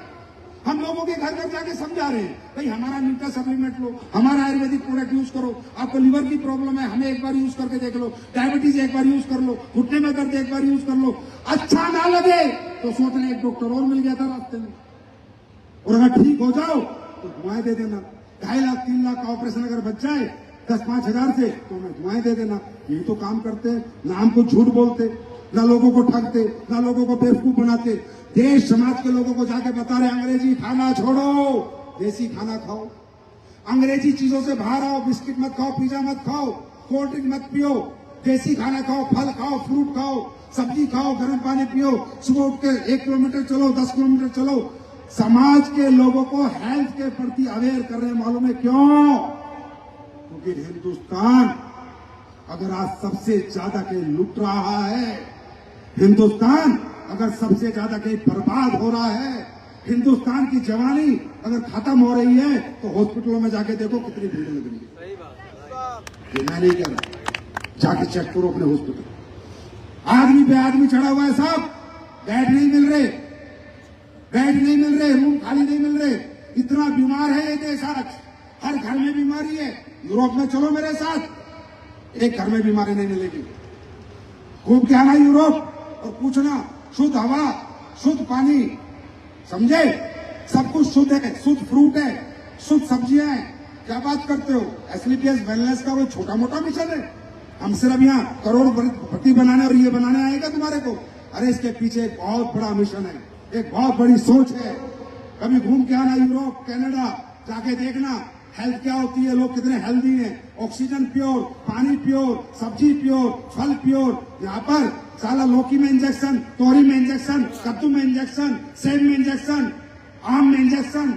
हम लोगों के घर घर जाके समझा रहे हैं, भाई हमारा न्यूट्रा सप्लीमेंट लो, हमारा आयुर्वेदिक प्रोडक्ट यूज करो, आपको लिवर की प्रॉब्लम है, हमें एक बार यूज करके देख लो, डायबिटीज एक बार यूज कर लो, घुटने में दर्द एक बार यूज कर लो, अच्छा ना लगे तो सोच लें एक डॉक्टर और मिल गया था रास्ते में, और अगर ठीक हो जाओ तो दुआएं दे देना। 2.5 लाख 3 लाख का ऑपरेशन अगर बच जाए 10-5 हजार से तो हमें दुआएं दे देना। यही तो काम करते हैं, ना हमको झूठ बोलते, ना लोगों को ठगते, ना लोगों को बेवकूफ बनाते। देश समाज के लोगों को जाके बता रहे अंग्रेजी खाना छोड़ो, देसी खाना खाओ, अंग्रेजी चीजों से बाहर आओ, बिस्किट मत खाओ, पिज्जा मत खाओ, कोल्ड ड्रिंक मत पियो, देसी खाना खाओ, फल खाओ, फ्रूट खाओ, सब्जी खाओ, गर्म पानी पियो, सुबह उठ के 1 किलोमीटर चलो, 10 किलोमीटर चलो। समाज के लोगों को हेल्थ के प्रति अवेयर कर रहे हैं, मालूम है क्यों? क्योंकि हिंदुस्तान अगर आज सबसे ज्यादा कहीं लूट रहा है, हिंदुस्तान अगर सबसे ज्यादा कहीं बर्बाद हो रहा है, हिंदुस्तान की जवानी अगर खत्म हो रही है तो हॉस्पिटलों में जाके देखो कितनी भीड़ लग रही है। ये मैं नहीं कह रहा, जाके चेक करो अपने हॉस्पिटल। आदमी पे आदमी चढ़ा हुआ है साहब, बेड नहीं मिल रहे, बेड नहीं मिल रहे, रूम खाली नहीं मिल रहे, इतना बीमार है ये देश आज, हर घर में बीमारी है। यूरोप में चलो मेरे साथ, एक घर में बीमारी नहीं मिलेगी। घूम के आना यूरोप और पूछना, शुद्ध हवा, शुद्ध पानी, समझे, सब कुछ शुद्ध है, शुद्ध फ्रूट है, शुद्ध सब्जियां हैं। क्या बात करते हो? एसलीपीएस वेलनेस का कोई छोटा मोटा मिशन है? हम सिर्फ यहाँ करोड़पति बनाने और ये बनाने आएगा तुम्हारे को? अरे इसके पीछे एक बहुत बड़ा मिशन है, एक बहुत बड़ी सोच है। कभी घूम के आना यूरोप, कनाडा, जाके देखना हेल्थ क्या होती है, लोग कितने हेल्दी हैं, ऑक्सीजन प्योर, पानी प्योर, सब्जी प्योर, फल प्योर। यहाँ पर साला लौकी में इंजेक्शन, तोरी में इंजेक्शन, कद्दू में इंजेक्शन, सेब में इंजेक्शन, आम में इंजेक्शन,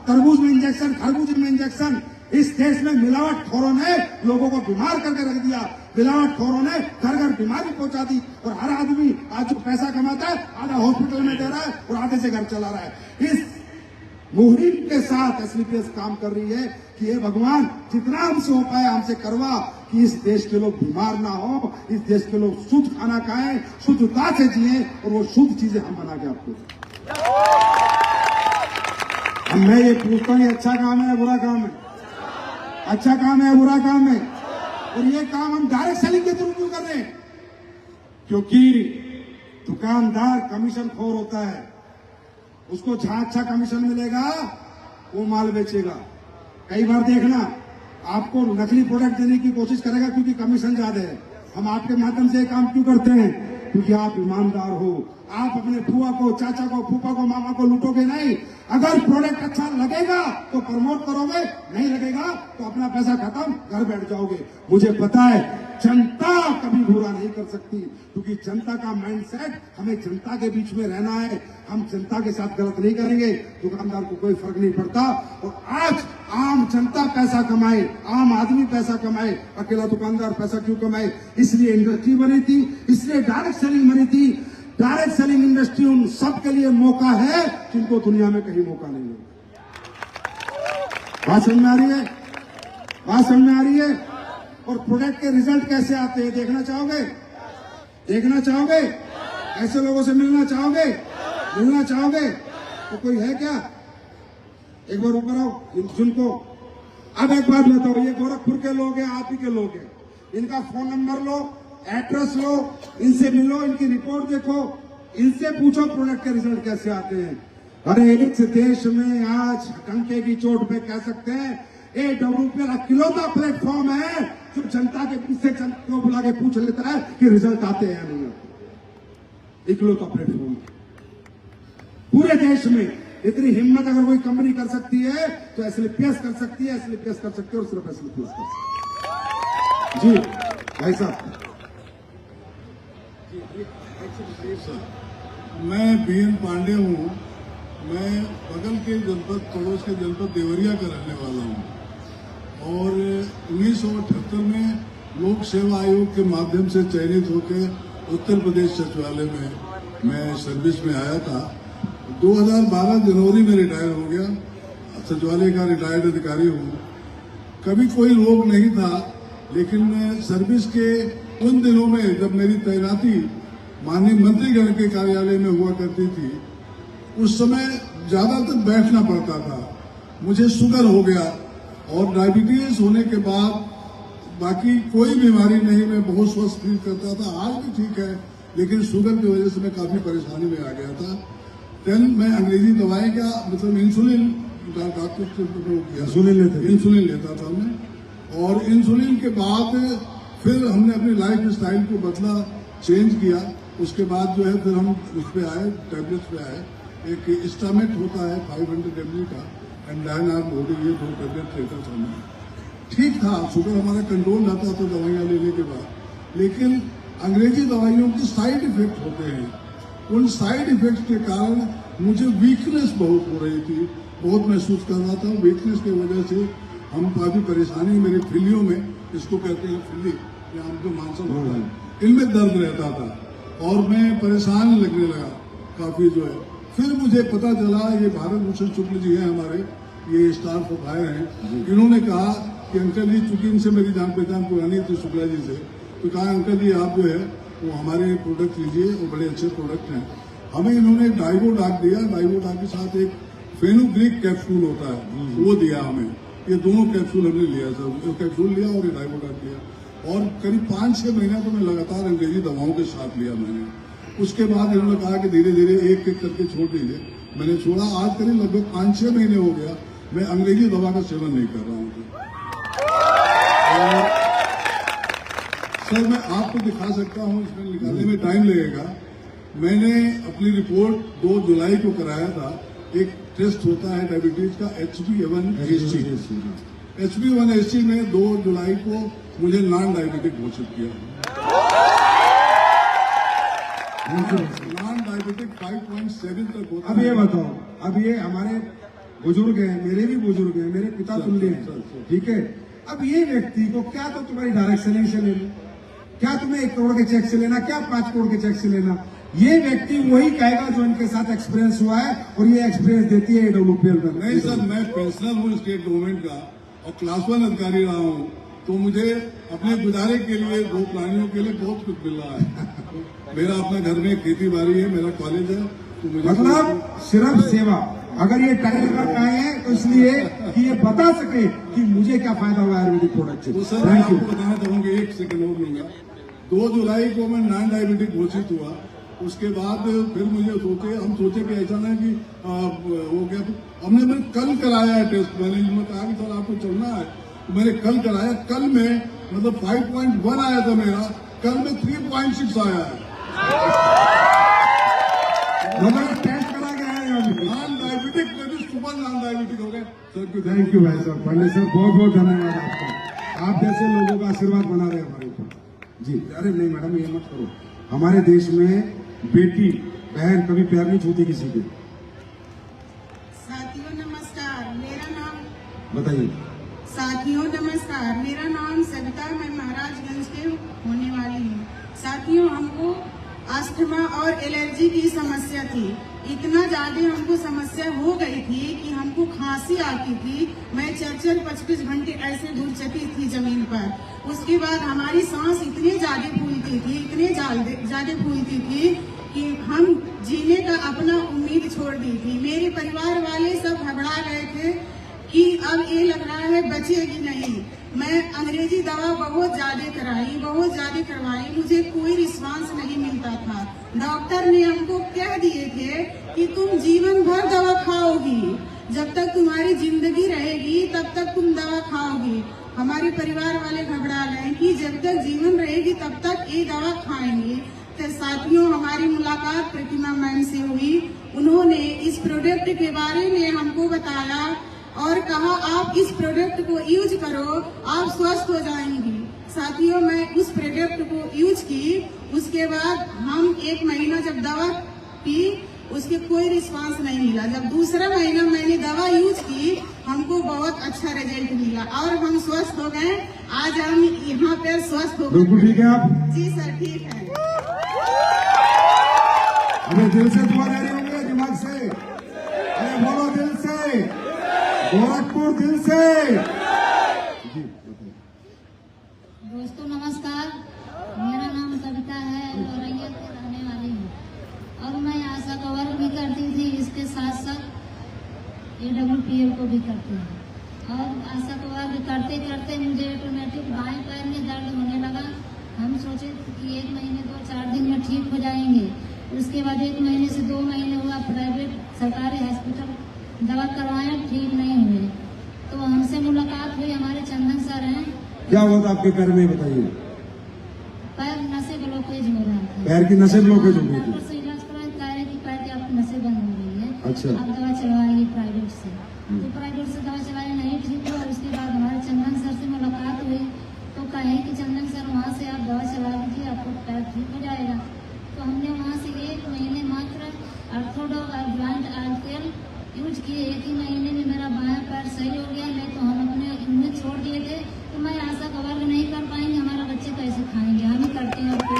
तरबूज में इंजेक्शन, खरबूज में इंजेक्शन। इस देश में मिलावटखोरों ने लोगों को बीमार करके रख दिया, मिलावटखोरों ने घर घर बीमारी पहुंचा दी। और हर आदमी आज जो पैसा कमाता है आधा हॉस्पिटल में दे रहा है और आधे से घर चला रहा है। इस मुहिम के साथ एसलीपीएस काम कर रही है कि हे भगवान, जितना हमसे हो पाए हमसे करवा कि इस देश के लोग बीमार ना हो, इस देश के लोग शुद्ध खाना खाएं, शुद्धता से जिए और वो शुद्ध चीजें हम बना के आपको दें। मैं ये पूछता हूं, अच्छा काम है बुरा काम है? अच्छा काम है बुरा काम है? और ये काम हम डायरेक्ट सेलिंग के थ्रू क्यों कर रहे हैं? क्योंकि दुकानदार कमीशन खोर होता है, उसको जहां अच्छा कमीशन मिलेगा वो माल बेचेगा। कई बार देखना आपको नकली प्रोडक्ट देने की कोशिश करेगा क्योंकि कमीशन ज्यादा है। हम आपके माध्यम से काम क्यों करते हैं? क्योंकि आप ईमानदार हो, आप अपने फुआ को, चाचा को, फूफा को, मामा को लूटोगे नहीं। अगर प्रोडक्ट अच्छा लगेगा तो प्रमोट करोगे, नहीं लगेगा तो अपना पैसा खत्म, घर बैठ जाओगे। मुझे पता है जनता कभी बुरा नहीं कर सकती, क्योंकि जनता का माइंडसेट, हमें जनता के बीच में रहना है, हम जनता के साथ गलत नहीं करेंगे, दुकानदार को कोई फर्क नहीं पड़ता। और आज आम जनता पैसा कमाए, आम आदमी पैसा कमाए, अकेला दुकानदार पैसा क्यों कमाए? इसलिए इंडस्ट्री बनी थी, इसलिए डायरेक्ट सेलिंग बनी थी। डायरेक्ट सेलिंग इंडस्ट्री उन सबके लिए मौका है जिनको दुनिया में कहीं मौका नहीं है। बात समझ में आ रही है? बात समझ में आ रही है? और प्रोडक्ट के रिजल्ट कैसे आते हैं देखना चाहोगे? देखना चाहोगे? ऐसे लोगों से मिलना चाहोगे? मिलना चाहोगे? तो कोई है क्या? एक बार ऊपर आओ जिनको। अब एक बात बताओ, ये गोरखपुर के लोग हैं, आप ही के लोग हैं, इनका फोन नंबर लो, एड्रेस लो, इनसे मिलो, इनकी रिपोर्ट देखो, इनसे पूछो प्रोडक्ट के रिजल्ट कैसे आते हैं। अरे इस देश में आज डंके की चोट पे कह सकते हैं AWPL अकेलौता प्लेटफॉर्म है जो जनता के पीछे को बुला के पूछ लेता है कि रिजल्ट आते हैं नहीं आते। इकलौता प्लेटफॉर्म पूरे देश में। इतनी हिम्मत अगर कोई कंपनी कर सकती है तो एसलीपीएस कर सकती है, एसलीपीएस कर सकती है और सिर्फ एसलीपीएस कर सकती है। जी भाई साहब। मैं बीएन पांडे हूँ, मैं बगल के जनपद, पड़ोस के जनपद देवरिया का रहने वाला हूँ और 1978 में लोक सेवा आयोग के माध्यम से चयनित होकर उत्तर प्रदेश सचिवालय में मैं सर्विस में आया था। 2012 जनवरी में रिटायर हो गया, सचिवालय का रिटायर्ड अधिकारी हूँ। कभी कोई रोग नहीं था, लेकिन सर्विस के उन दिनों में जब मेरी तैनाती माननीय मंत्रीगण के कार्यालय में हुआ करती थी, उस समय ज्यादातर बैठना पड़ता था। मुझे शुगर हो गया और डायबिटीज होने के बाद बाकी कोई बीमारी नहीं, मैं बहुत स्वस्थ फील करता था। आज भी ठीक है, लेकिन शुगर की वजह से मैं काफी परेशानी में आ गया था। देन मैं अंग्रेजी दवाएं का मतलब इंसुलिन डॉक्टर से इंसुलिन लेता था मैं, और इंसुलिन के बाद फिर हमने अपनी लाइफ स्टाइल को बदला, चेंज किया। उसके बाद जो है फिर हम उस पे आए, टैबलेट्स पे आए। एक स्टामेट होता है 500 mg का, एंड डायनार बॉडी, ये 2 टैबलेट लेता था मैं। ठीक था, शुगर हमारा कंट्रोल रहता था दवाइयाँ लेने के बाद। लेकिन अंग्रेजी दवाइयों के साइड इफेक्ट होते हैं, उन साइड इफेक्ट के कारण मुझे वीकनेस बहुत हो रही थी, बहुत महसूस कर रहा था। वीकनेस की वजह से हम काफी परेशानी, मेरे फिलियों में, इसको कहते हैं फिली, या हमको मानसिक होता है, इनमें दर्द रहता था और मैं परेशान लगने लगा काफी जो है। फिर मुझे पता चला, ये भारत भूषण शुक्ल जी हैं हमारे, ये स्टार ऑफ फायर हैं। इन्होंने कहा कि अंकल जी, चूंकि इनसे मेरी जान पहचान पुरानी थी शुक्ला जी से, तो कहा अंकल जी आप जो है वो हमारे प्रोडक्ट लीजिए, वो बड़े अच्छे प्रोडक्ट हैं। हमें इन्होंने डाइवोडाक दिया, डाइवोडाक के साथ एक फेनुग्रीक कैप्सूल होता है, वो दिया हमें। ये दोनों कैप्सूल हमने लिया सर, एक कैप्सूल लिया और ये डाइवोडाक लिया, और करीब 5-6 महीना तो मैं लगातार अंग्रेजी दवाओं के साथ लिया मैंने। उसके बाद इन्होंने कहा कि धीरे धीरे एक एक करके छोड़ दीजिए। मैंने छोड़ा, आज करीब लगभग 5-6 महीने हो गया मैं अंग्रेजी दवा का सेवन नहीं कर रहा हूँ। सर मैं आपको दिखा सकता हूँ, इसमें निकालने में टाइम लगेगा। मैंने अपनी रिपोर्ट 2 जुलाई को कराया था। एक टेस्ट होता है डायबिटीज का HbA1c। HbA1c में 2 जुलाई को मुझे नॉन डायबिटिक घोषित किया। नॉन डायबिटिक 5.7 तक होता है। अब ये बताओ, अब ये हमारे बुजुर्ग हैं, मेरे भी बुजुर्ग हैं, मेरे पिता तुल्य हैं, ठीक है। अब ये व्यक्ति को क्या तो तुम्हारी डायरेक्ट सैलरी से लेना, क्या तुम्हें 1 करोड़ के चेक से लेना, क्या 5 करोड़ के चेक से लेना। ये व्यक्ति वही कहेगा जो इनके साथ एक्सपीरियंस हुआ है, और ये एक्सपीरियंस देती है AWPL में। नहीं सर, मैं पेंशनर हूँ स्टेट गवर्नमेंट का और क्लास 1 अधिकारी रहा हूँ, तो मुझे अपने गुजारे के लिए, 2 प्राणियों के लिए बहुत कुछ मिल रहा है। मेरा अपना घर में खेती बाड़ी है, मेरा कॉलेज है, तो मुझे मतलब सिर्फ सेवा। अगर ये टाइटल रखा है तो इसलिए कि ये बता सके कि मुझे क्या फायदा हुआ आयुर्वेदिक प्रोडक्ट से। तो सर मैं आपको बताना चाहूंगा, 1 सेकंड और लूंगा। 2 जुलाई को मैं नॉन डायबिटिक घोषित हुआ। उसके बाद फिर हम सोचे कि ऐसा ना कि हो गया, तो हमने कल कराया है टेस्ट। मैंने कहा कि सर आपको चलना है, तो मैंने कल कराया। कल में मतलब 5.1 आया था मेरा, कल में 3.6 आया है। मतलब टेस्ट करा गया है, नॉन डायबिटिक में भी सुपर नॉन डायबिटिक हो गए। सर थैंक यू भाई साहब, पांडे सर बहुत बहुत धन्यवाद आपका। आप जैसे लोगों का आशीर्वाद बना रहे हमारे ऊपर जी। अरे नहीं मैडम, ये मत करो। हमारे देश में बेटी बहन कभी पैर नहीं छूती किसी के। साथियों नमस्कार, मेरा नाम बताइए। साथियों नमस्कार, मेरा नाम सविता, मैं महाराजगंज के होने वाली हूँ। साथियों, हमको अस्थमा और एलर्जी की समस्या थी। इतना ज्यादा हमको समस्या हो गई थी कि हमको खांसी आती थी। मैं 4-4, 5-5 घंटे ऐसे घुरचती थी जमीन पर। उसके बाद हमारी सांस इतनी ज्यादा फूलती थी, इतने ज्यादा फूलती थी कि हम जीने का अपना उम्मीद छोड़ दी थी। मेरे परिवार वाले सब घबरा गए थे कि अब ये लग रहा है बचेगी नहीं। मैं अंग्रेजी दवा बहुत ज्यादा करवाई, मुझे कोई रिस्पांस नहीं मिलता था। डॉक्टर ने हमको कह दिए थे कि तुम जीवन भर दवा खाओगी, जब तक तुम्हारी जिंदगी रहेगी तब तक तुम दवा खाओगी। हमारे परिवार वाले घबरा गए कि जब तक जीवन रहेगी तब तक ये दवा खाएंगे। तो साथियों, हमारी मुलाकात प्रतिमा मैम से हुई। उन्होंने इस प्रोडक्ट के बारे में हमको बताया और कहा आप इस प्रोडक्ट को यूज करो, आप स्वस्थ हो जाएंगी। साथियों, मैं उस प्रोडक्ट को यूज की। उसके बाद हम 1 महीना जब दवा पी उसके कोई रिस्पांस नहीं मिला। जब दूसरा महीना मैंने दवा यूज की, हमको बहुत अच्छा रिजल्ट मिला और हम स्वस्थ हो गए। आज हम यहाँ पे स्वस्थ हो बिल्कुल गए। ठीक है आप? जी सर, ठीक है। अरे दिल से दुआ ले रहे होंगे, दिमाग से? अरे बोलो दिल से, गोरखपुर दिल से। जी दोस्तों नमस्कार, मेरा नाम सविता है और रैयत की रहने वाली हूँ और मैं आशा का वर्क भी करती थी, इसके साथ साथ AWPL को भी करती हूँ। और आशा का वर्क करते करते मुझे ऑटोमेटिक बाएं पैर में दर्द होने लगा। हम सोचे कि 1 महीने 2-4 दिन में ठीक हो जाएंगे। उसके बाद 1 महीने से 2 महीने हुआ, प्राइवेट सरकारी हॉस्पिटल दवा करवाया, ठीक नहीं हुए। तो हमसे मुलाकात हुई, हमारे चंदन सर हैं। क्या हुआ था आपके पैर में, बताइए? पैर नसें ब्लॉकेज हो रहा था। पैर की नसें ब्लॉकेज हो गई थी? डॉक्टर से इलाज कराया, कह रहे कि पैर की आपकी नसें बंद हो गई है। अच्छा। आप दवा चलवाइए प्राइवेट से। तो प्राइवेट से दवा चलाई, नहीं ठीक हुआ। उसके बाद हमारे चंदन सर से मुलाकात हुई तो कहे कि चंदन सर वहाँ से आप दवा चला लीजिए, आपको पैर ठीक हो जाएगा। तो हमने वहाँ से 1 महीने मात्र ऑर्थोडॉक और ज्वाइंट ऑयल तेल यूज किए। 1 ही महीने में मेरा बायां पैर सही हो गया। नहीं तो हम अपने उम्मीद छोड़ दिए थे तो मैं आशा का वर्क नहीं कर पाएंगे, हमारा बच्चे कैसे खाएंगे। हम ही करते हैं। बहुत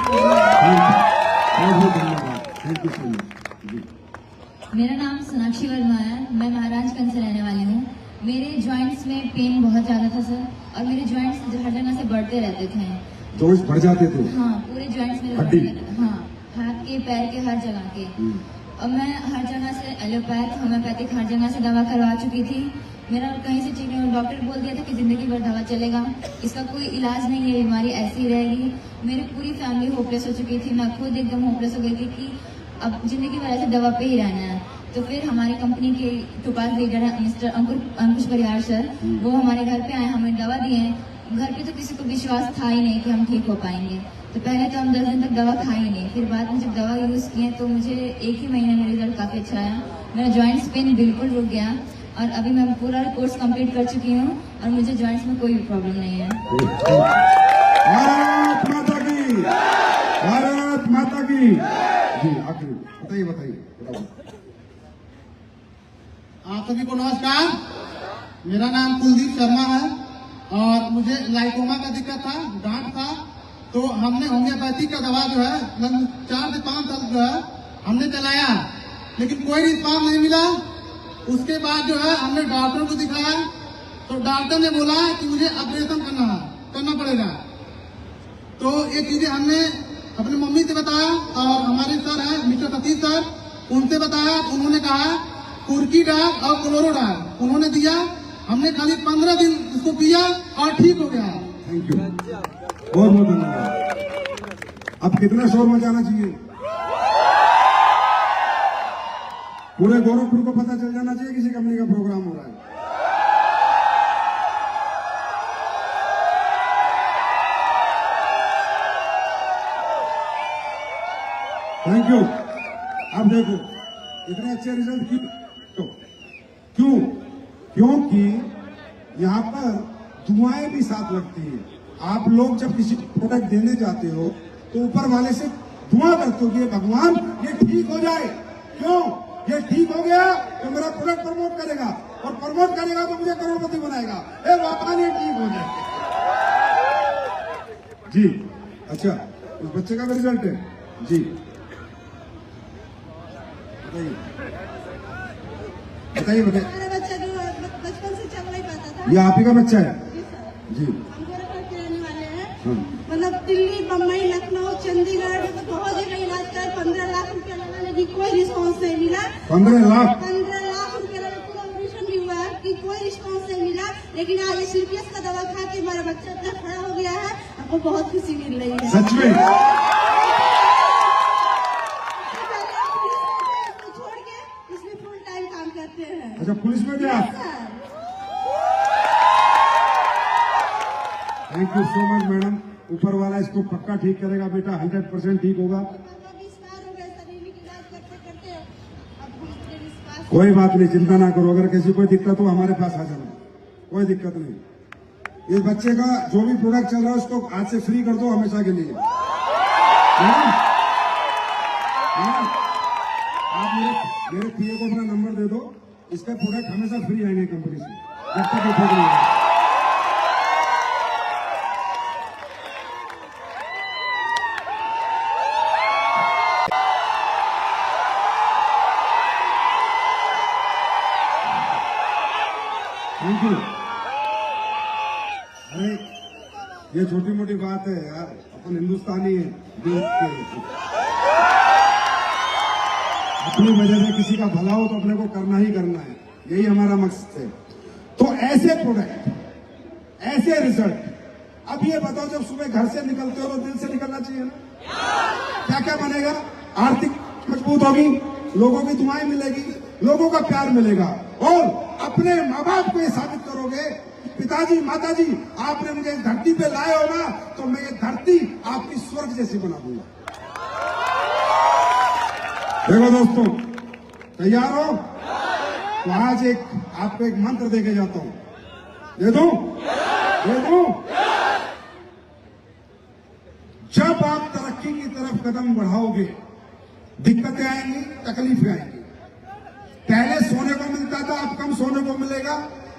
बहुत धन्यवाद, थैंक यू सो मच। जी मेरा नाम सोनाक्षी वर्मा है, मैं महाराजगंज से रहने वाली हूँ। मेरे जॉइंट्स में पेन बहुत ज़्यादा था सर, और मेरे जॉइंट्स हर जगह से बढ़ते रहते थे। जोश बढ़ जाते थे? हाँ, पूरे जॉइंट्स मेरे हड्डी? हाँ, हाथ के, पैर के, हर जगह के। और मैं हर जगह से एलोपैथ, होम्योपैथिक हर जगह से दवा करवा चुकी थी। मेरा कहीं से ठीक नहीं, डॉक्टर बोल दिया था कि जिंदगी भर दवा चलेगा, इसका कोई इलाज नहीं है, बीमारी ऐसी ही रहेगी। मेरी पूरी फैमिली होपलेस हो चुकी थी, मैं खुद एकदम होपलेस हो गई थी कि अब जिंदगी भर ऐसे दवा पे ही रहना है। तो फिर हमारी कंपनी के टुपाल लीडर है मिस्टर अंकुश परिहार सर, वो हमारे घर पे आए, हमें दवा दिए। घर पे तो किसी को विश्वास था ही नहीं कि हम ठीक हो पाएंगे। तो पहले तो हम 10 दिन तक दवा खाए ही नहीं, फिर बाद में जब दवा यूज किए तो मुझे 1 ही महीने में रिजल्ट काफी अच्छा आया। मेरा जॉइंट्स पेन बिल्कुल रुक गया और अभी मैं पूरा कोर्स कंप्लीट कर चुकी हूँ और मुझे जॉइंट्स में कोई भी प्रॉब्लम नहीं है। भारत माता की, भारत माता की। जी आखिरी बताइए, बताइए। आप सभी को नमस्कार, मेरा नाम कुलदीप शर्मा है और मुझे लाइकोमा का दिक्कत था, गांठ था। तो हमने होम्योपैथी का दवा जो है लगभग 4 से 5 साल जो है हमने चलाया, लेकिन कोई रिस्पांस नहीं मिला। उसके बाद जो है हमने डॉक्टर को दिखाया तो डॉक्टर ने बोला कि मुझे ऑपरेशन करना पड़ेगा। तो ये चीजें हमने अपनी मम्मी से बताया और हमारे सर हैं मिस्टर सतीश सर, उनसे बताया। उन्होंने कहा कुर्की डाल और क्लोरोडाल उन्होंने दिया। हमने खाली 15 दिन उसको पिया और ठीक हो गया। थैंक यू, बहुत बहुत धन्यवाद। अब कितना शोर मचाना चाहिए? पूरे गोरखपुर को पता चल जाना चाहिए किसी कंपनी का प्रोग्राम हो रहा है। Thank you. अब देखो इतने अच्छे रिजल्ट क्यों? क्योंकि यहाँ पर दुआएं भी साथ लगती है। आप लोग जब किसी को प्रोडक्ट देने जाते हो तो ऊपर वाले से दुआ करते हो कि भगवान ये ठीक हो जाए। क्यों? ये ठीक हो गया तो मेरा प्रोडक्ट प्रमोट करेगा और प्रमोट करेगा तो मुझे करोड़पति बनाएगा। भगवान ये ठीक हो जाए। जी अच्छा, उस बच्चे का भी रिजल्ट है जी, बताइए बताइए। मेरा बच्चा जो बचपन से चल नहीं पाता था। ये आप ही का बच्चा है? जी। हम गोरखपुर के रहने वाले हैं। मतलब दिल्ली, बम्बई, लखनऊ, चंडीगढ़ बहुत जगह इलाज कर 15 लाख रुपया लगा, लेकिन कोई रिस्पॉन्स नहीं मिला। 15 लाख? 15 लाख रुपया लगा, पूरा ऑपरेशन भी हुआ है कि कोई रिस्पॉन्स नहीं मिला। लेकिन आज SLPS का दवा खा के हमारा बच्चा इतना खड़ा हो गया है, आपको बहुत खुशी मिल रही है। सच में? छोड़ के इसमें फुल टाइम काम करते हैं। अच्छा, पुलिस में भी आप? Thank you so much madam. ऊपर वाला इसको पक्का ठीक करेगा बेटा, 100% ठीक होगा। कोई बात नहीं, चिंता ना करो। अगर किसी कोई दिक्कत हो हमारे पास आ जाना, कोई दिक्कत नहीं। इस बच्चे का जो भी प्रोडक्ट चल रहा है उसको आज से फ्री कर दो हमेशा के लिए। आप मेरे पीए को अपना नंबर दे दो, इसका प्रोडक्ट हमेशा फ्री आएंगे कंपनी से जब तक ये ठीक नहीं है। Thank you. अरे ये छोटी मोटी बात है यार, अपन हिंदुस्तानी है, अपनी वजह से किसी का भला हो तो अपने को करना ही करना है, यही हमारा मकसद है। तो ऐसे प्रोडक्ट, ऐसे रिजल्ट। अब ये बताओ, जब सुबह घर से निकलते हो तो दिल से निकलना चाहिए ना। क्या क्या बनेगा? आर्थिक मजबूत होगी, लोगों की दुआएं मिलेगी, लोगों का प्यार मिलेगा, और अपने माँ बाप को ये साबित करोगे, पिताजी माताजी आपने मुझे इस धरती पे लाए हो ना, तो मैं ये धरती आपकी स्वर्ग जैसी बना दूंगा। देखो दोस्तों, तैयार हो? तो आज आपको एक मंत्र देके जाता हूं। दे दूं? दे दूं? जब आप तरक्की की तरफ कदम बढ़ाओगे, दिक्कतें आएंगी, तकलीफें आएंगी। पहले सोने को मिलता था, अब कम सोने को मिलेगा।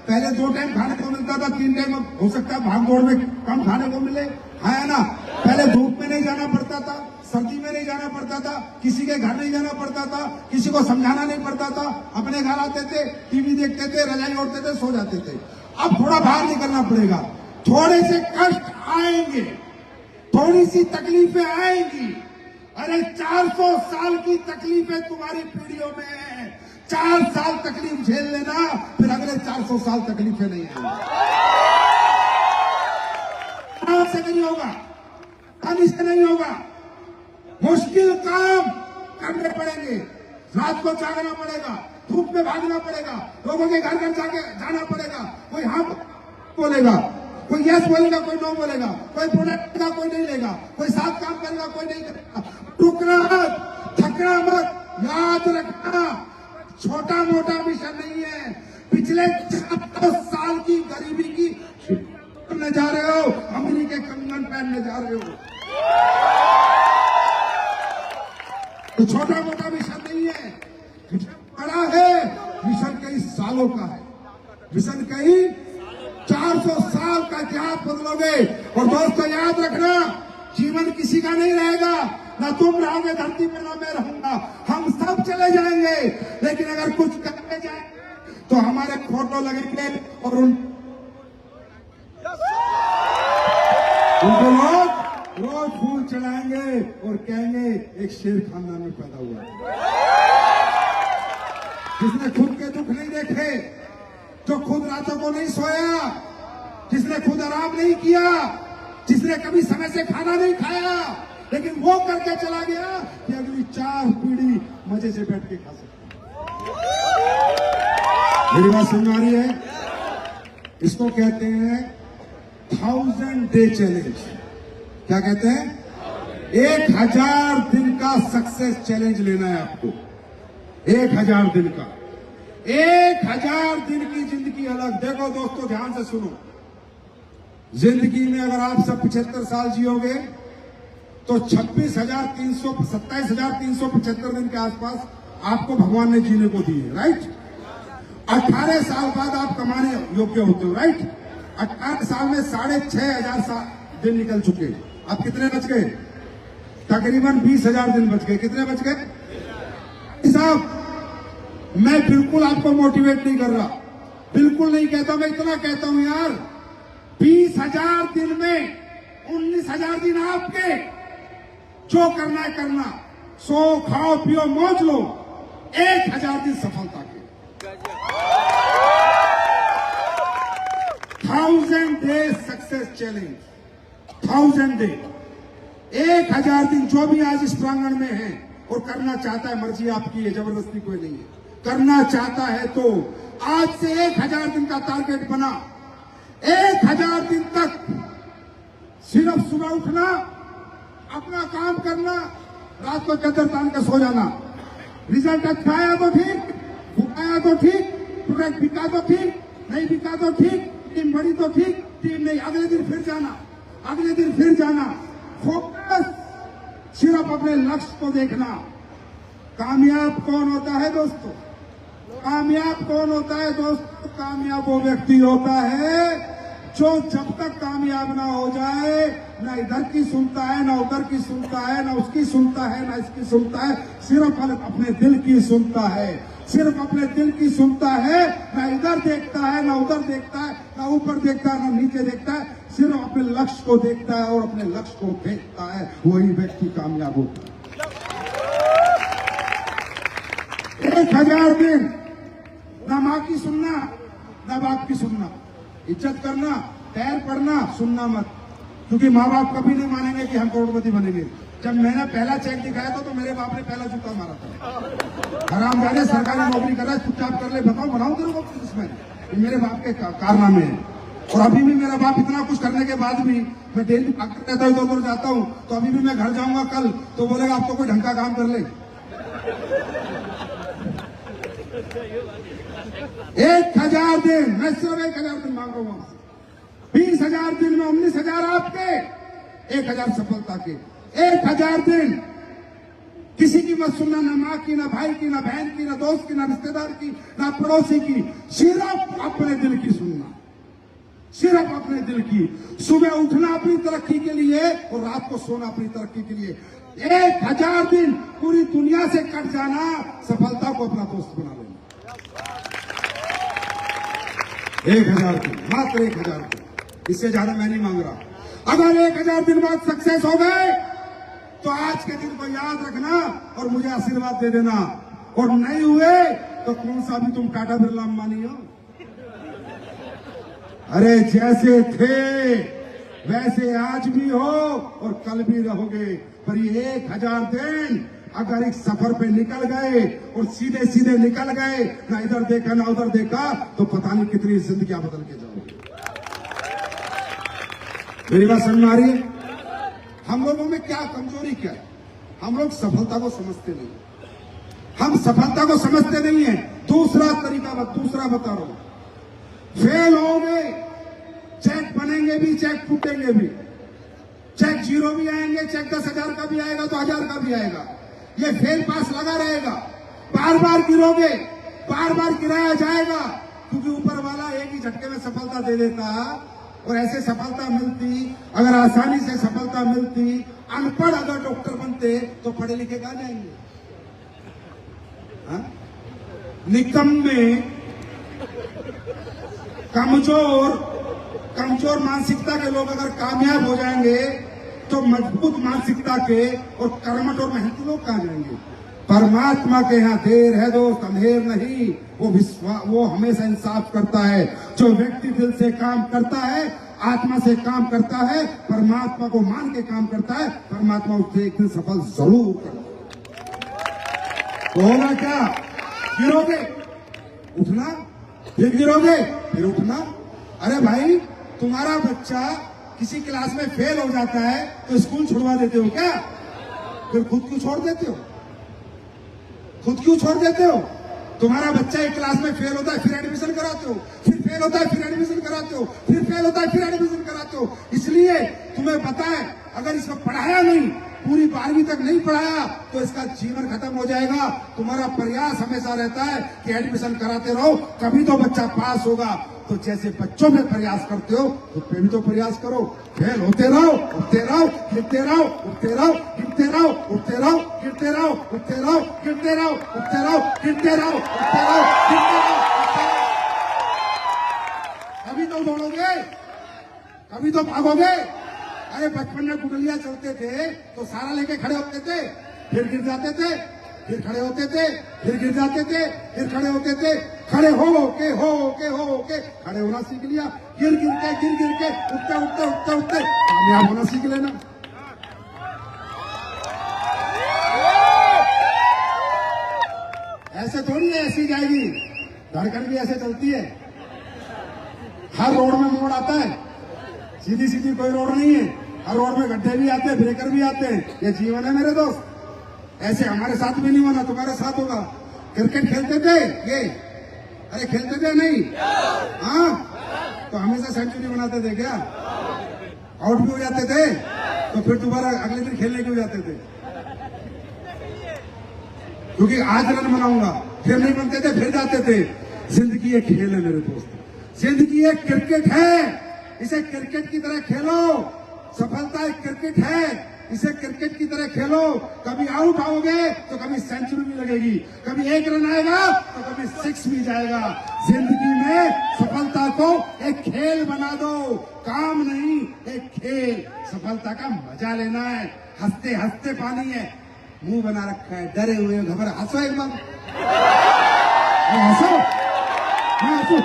पहले 2 टाइम खाने को मिलता था, 3 टाइम अब हो सकता है भाग दौड़ में कम खाने को मिले, है ना। पहले धूप में नहीं जाना पड़ता था, सर्दी में नहीं जाना पड़ता था, किसी के घर नहीं जाना पड़ता था, किसी को समझाना नहीं पड़ता था, अपने घर आते थे, टीवी देखते थे, रजाई ओढ़ते थे, सो जाते थे। अब थोड़ा बाहर निकलना पड़ेगा, थोड़े से कष्ट आएंगे, थोड़ी सी तकलीफें आएंगी। अरे 400 साल की तकलीफें तुम्हारी पीढ़ियों में है। 4 साल तकलीफ झेल लेना, फिर अगले 400 साल तकलीफें नहीं आएंगी। से नहीं होगा, पानी से नहीं होगा, मुश्किल काम करने पड़ेंगे, रात को जागना पड़ेगा, धूप में भागना पड़ेगा, लोगों के घर घर जाके जाना पड़ेगा। कोई हाँ बोलेगा, कोई यस बोलेगा, कोई नो बोलेगा, कोई प्रोडक्ट का कोई नहीं लेगा, कोई साथ काम करेगा, कोई नहीं करेगा। टुकड़ा मत, थकना मत, याद रखना छोटा मोटा मिशन नहीं है। पिछले 400 साल की गरीबी की करने जा रहे हो, अमीरी के कंगन पहनने जा रहे हो। तो छोटा मोटा मिशन नहीं है, मिशन बड़ा है, मिशन कई सालों का है, मिशन कई 400 साल का इतिहास बदलोगे। और दोस्तों याद रखना, जीवन किसी का नहीं रहेगा, ना तुम रहोगे धरती पे, ना मैं रहूंगा, हम सब चले जाएंगे। लेकिन अगर कुछ करने जाए तो हमारे फोटो लगेंगे और उनको लोग रोज फूल चढ़ाएंगे और कहेंगे एक शेर खानदान में पैदा हुआ। जिसने खुद के दुख नहीं देखे, जो खुद रातों को नहीं सोया, जिसने खुद आराम नहीं किया, जिसने कभी समय से खाना नहीं खाया, लेकिन वो करके चला गया कि अगली 4 पीढ़ी मजे से बैठ के खा सकती। मेरी बात समझ आ रही है? इसको कहते हैं 1000 डे चैलेंज। क्या कहते हैं? 1000 दिन का सक्सेस चैलेंज लेना है आपको। 1000 दिन का, 1000 दिन की जिंदगी अलग। देखो दोस्तों, ध्यान से सुनो, जिंदगी में अगर आप सब 75 साल जियोगे तो 27,375 दिन के आसपास आपको भगवान ने जीने को दिए, राइट। 18 साल बाद आप कमाने योग्य होते हो, राइट। 18 साल में 6,500 दिन निकल चुके। अब कितने बच गए? तकरीबन 20,000 दिन बच गए। कितने बच गए साहब? मैं बिल्कुल आपको मोटिवेट नहीं कर रहा, बिल्कुल नहीं कहता, मैं इतना कहता हूं यार, 20,000 दिन में 19,000 दिन आपके, जो करना है करना, सो खाओ पियो मौज लो। 1,000 दिन सफलता के। 1000 डे सक्सेस चैलेंज, 1000 डे, 1000 दिन। जो भी आज इस प्रांगण में है और करना चाहता है, मर्जी आपकी है, जबरदस्ती कोई नहीं है, करना चाहता है तो आज से 1000 दिन का टारगेट बना। 1000 दिन तक सिर्फ सुबह उठना, अपना काम करना, रात को चादर तान के सो जाना। रिजल्ट अच्छा आया तो ठीक, आया तो ठीक, प्रोडक्ट बिका तो ठीक, नहीं बिका तो ठीक, टीम बड़ी तो ठीक, टीम नहीं, अगले दिन फिर जाना, अगले दिन फिर जाना। फोकस सिर्फ अपने लक्ष्य को देखना, कामयाब कौन होता है दोस्तों? कामयाब कौन होता है दोस्तों? कामयाब वो व्यक्ति होता है जो जब तक कामयाब ना हो जाए ना इधर की सुनता है, ना उधर की सुनता है, ना उसकी सुनता है, ना इसकी सुनता है, सिर्फ अपने दिल की सुनता है, सिर्फ अपने दिल की सुनता है, ना इधर देखता है, ना उधर देखता है, ना ऊपर देखता है, ना नीचे देखता है, सिर्फ अपने लक्ष्य को देखता है और अपने लक्ष्य को देखता है, वही व्यक्ति कामयाब होता है। 1000 दिन ना माँ की सुनना, ना बाप की सुनना, इज्जत करना, पैर पड़ना, सुनना मत, क्योंकि माँ बाप कभी नहीं मानेंगे कि हम करोड़पति बनेंगे। जब मैंने पहला चेक दिखाया था तो मेरे बाप ने पहला जूता मारा था। हरामजादे सरकारी नौकरी कर रहा है, चुपचाप कर ले, बताओ बनाओ तेरे को इसमें। ये मेरे बाप के कारनामे हैं। और अभी भी मेरा बाप इतना कुछ करने के बाद भी मैं डेली भागते रहता हूँ, इधर उधर जाता हूँ, तो अभी भी मैं घर जाऊंगा कल तो बोलेगा आप तो कोई ढंग का काम कर ले। 1000 दिन, मैं सिर्फ 1000 दिन मांग रहा हूं आपसे। 20,000 दिन में 19,000 आपके, 1,000 सफलता के। 1000 दिन किसी की मत सुनना, ना माँ की, ना भाई की, ना बहन की, ना दोस्त की, ना रिश्तेदार की, ना पड़ोसी की, सिर्फ अपने दिल की सुनना, सिर्फ अपने दिल की। सुबह उठना अपनी तरक्की के लिए और रात को सोना अपनी तरक्की के लिए। 1000 दिन पूरी दुनिया से कट जाना, सफलता को अपना दोस्त बना लेना। 1000 दिन, मात्र 1000 दिन, इससे ज्यादा मैं नहीं मांग रहा। अगर 1000 दिन बाद सक्सेस हो गए तो आज के दिन को याद रखना और मुझे आशीर्वाद दे देना, और नहीं हुए तो कौन सा भी तुम टाटा बिरला अंबानी हो। अरे जैसे थे वैसे आज भी हो और कल भी रहोगे, पर ये 1000 दिन अगर एक सफर पे निकल गए और सीधे सीधे निकल गए, ना इधर देखा ना उधर देखा, तो पता नहीं कितनी जिंदगियां बदल के जाओगे। मेरी बात समझ में आ रही है? हम लोगों में क्या कमजोरी क्या है? हम लोग सफलता को समझते नहीं, हम सफलता को समझते नहीं है। दूसरा तरीका दूसरा बता रहा हूं, फेल होंगे, चेक बनेंगे भी, चेक फूटेंगे भी, चेक 0 भी आएंगे, चेक 10,000 का भी आएगा तो 1000 का भी आएगा। ये फेल पास लगा रहेगा, बार बार गिरोगे, बार बार गिराया जाएगा, क्योंकि ऊपर वाला एक ही झटके में सफलता दे देता। और ऐसे सफलता मिलती, अगर आसानी से सफलता मिलती, अनपढ़ अगर डॉक्टर बनते तो पढ़े लिखे कहां जाएंगे? निकम्मे, कमजोर मानसिकता के लोग अगर कामयाब हो जाएंगे तो मजबूत मानसिकता के और कर्मठ और मेहनती लोग कहां जाएंगे? परमात्मा के यहाँ देर है दोस्त, अंधेर नहीं। वो हमेशा इंसाफ करता है। जो व्यक्ति दिल से काम करता है, आत्मा से काम करता है, परमात्मा को मान के काम करता है, परमात्मा उससे एक दिन सफल जरूर करता है। तो होगा क्या? गिरोगे, उठना, फिर गिरोगे, फिर उठना। अरे भाई, तुम्हारा बच्चा किसी क्लास में फेल हो जाता है तो स्कूल छुड़वा देते हो क्या? फिर खुद क्यों छोड़ देते हो? खुद क्यों छोड़ देते हो? तुम्हारा बच्चा एक क्लास में फेल होता है, फिर एडमिशन कराते हो, फिर फेल होता है, फिर एडमिशन कराते हो, फिर फेल होता है, फिर एडमिशन कराते हो। इसलिए तुम्हें पता है, अगर इसको पढ़ाया नहीं, पूरी 12वीं तक नहीं पढ़ाया तो इसका जीवन खत्म हो जाएगा। तुम्हारा प्रयास हमेशा रहता है कि एडमिशन कराते रहो, कभी तो बच्चा पास होगा। तो जैसे बच्चों में प्रयास करते हो, खुद पे भी तो प्रयास करो। फेल होते रहो, उठते रहो, गिरते रहो, उठते रहो, गिरते रहो, उठते रहो, गिरते रहो, उठते रहो, गिरते रहो, उठते रहो, गिरते रहो, उठते रहो, गिरते रहो। कभी तो दौड़ोगे, कभी तो भागोगे। अरे बचपन में गुडलियां चलते थे तो सारा लेके खड़े होते थे, फिर गिर जाते थे, फिर खड़े होते थे, फिर गिर जाते थे, फिर खड़े होते थे। खड़े हो के खड़े होना सीख लिया, गिर के उठते कामयाब होना सीख लेना। ऐसे थोड़ी है, ऐसी जाएगी, धड़कन भी ऐसे चलती है। हर रोड में मोड़ आता है, सीधी सीधी कोई रोड नहीं है। हर रोड में गड्ढे भी आते हैं, ब्रेकर भी आते हैं। ये जीवन है मेरे दोस्त। ऐसे हमारे साथ भी नहीं होना, तुम्हारे साथ होगा। क्रिकेट खेलते थे ये, अरे खेलते थे नहीं? हाँ, तो हमेशा सेंचुरी बनाते थे क्या? आउट भी हो जाते थे तो फिर दोबारा अगले दिन खेलने के हो जाते थे। क्योंकि आज रन बनाऊंगा, फिर नहीं बनते थे, फिर जाते थे। जिंदगी एक खेल है मेरे दोस्त, जिंदगी एक क्रिकेट है, इसे क्रिकेट की तरह खेलो। सफलता एक क्रिकेट है, इसे क्रिकेट की तरह खेलो। कभी आउट आओगे तो कभी सेंचुरी भी लगेगी, कभी एक रन आएगा तो कभी 6 भी जाएगा। जिंदगी में सफलता को एक खेल बना दो, काम नहीं, एक खेल। सफलता का मजा लेना है, हंसते हंसते पानी है, मुंह बना रखा है, डरे हुए घबरा। हंसो एक बार, हंसो, हंसो,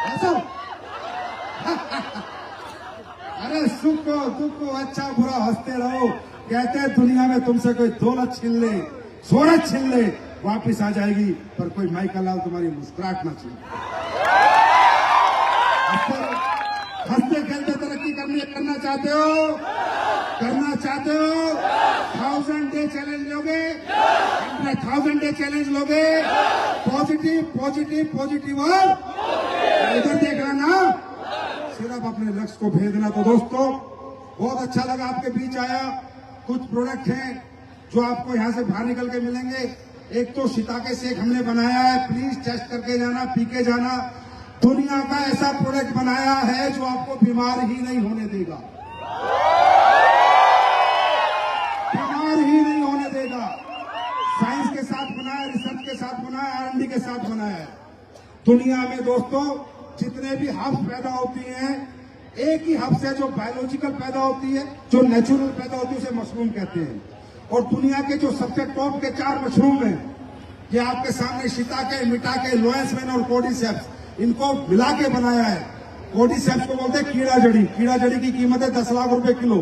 हंसो। अरे सुख हो दुख हो, अच्छा बुरा हंसते रहो। कहते हैं दुनिया में तुमसे कोई दौलत छीन ले, शोहरत छीन ले, वापिस आ जाएगी, पर कोई माइकल लाल तुम्हारी मुस्कुराहट ना छीन। हंसते खेलते तरक्की करना चाहते हो, करना चाहते हो? 1000 डे चैलेंज लोगे, 1000 डे चैलेंज लोगे? पॉजिटिव पॉजिटिव पॉजिटिव और इधर देख रहा ना, सिर्फ अपने लक्ष्य को भेजना। तो दोस्तों बहुत अच्छा लगा आपके बीच आया। कुछ प्रोडक्ट हैं जो आपको यहाँ से बाहर निकल के मिलेंगे। एक तो शिताके शेक हमने बनाया है, प्लीज टेस्ट करके जाना, पी के जाना। दुनिया का ऐसा प्रोडक्ट बनाया है जो आपको बीमार ही नहीं होने देगा, बीमार ही नहीं होने देगा। साइंस के साथ बनाया, रिसर्च के साथ बनाया, R&D के साथ बनाया है। दुनिया में दोस्तों जितने भी हब्स पैदा होती हैं, एक ही हब से जो बायोलॉजिकल पैदा होती है, जो नेचुरल पैदा होती है, उसे मशरूम कहते हैं। और दुनिया के जो सबसे टॉप के 4 मशरूम हैं, ये आपके सामने शिताके, मिटाके, लोएंसमैन और कोर्डिसेप्स, इनको मिला के बनाया है। कोर्डिसेप्स को बोलते हैं कीड़ा जड़ी। कीड़ा जड़ी की कीमत है 10 लाख रुपए किलो,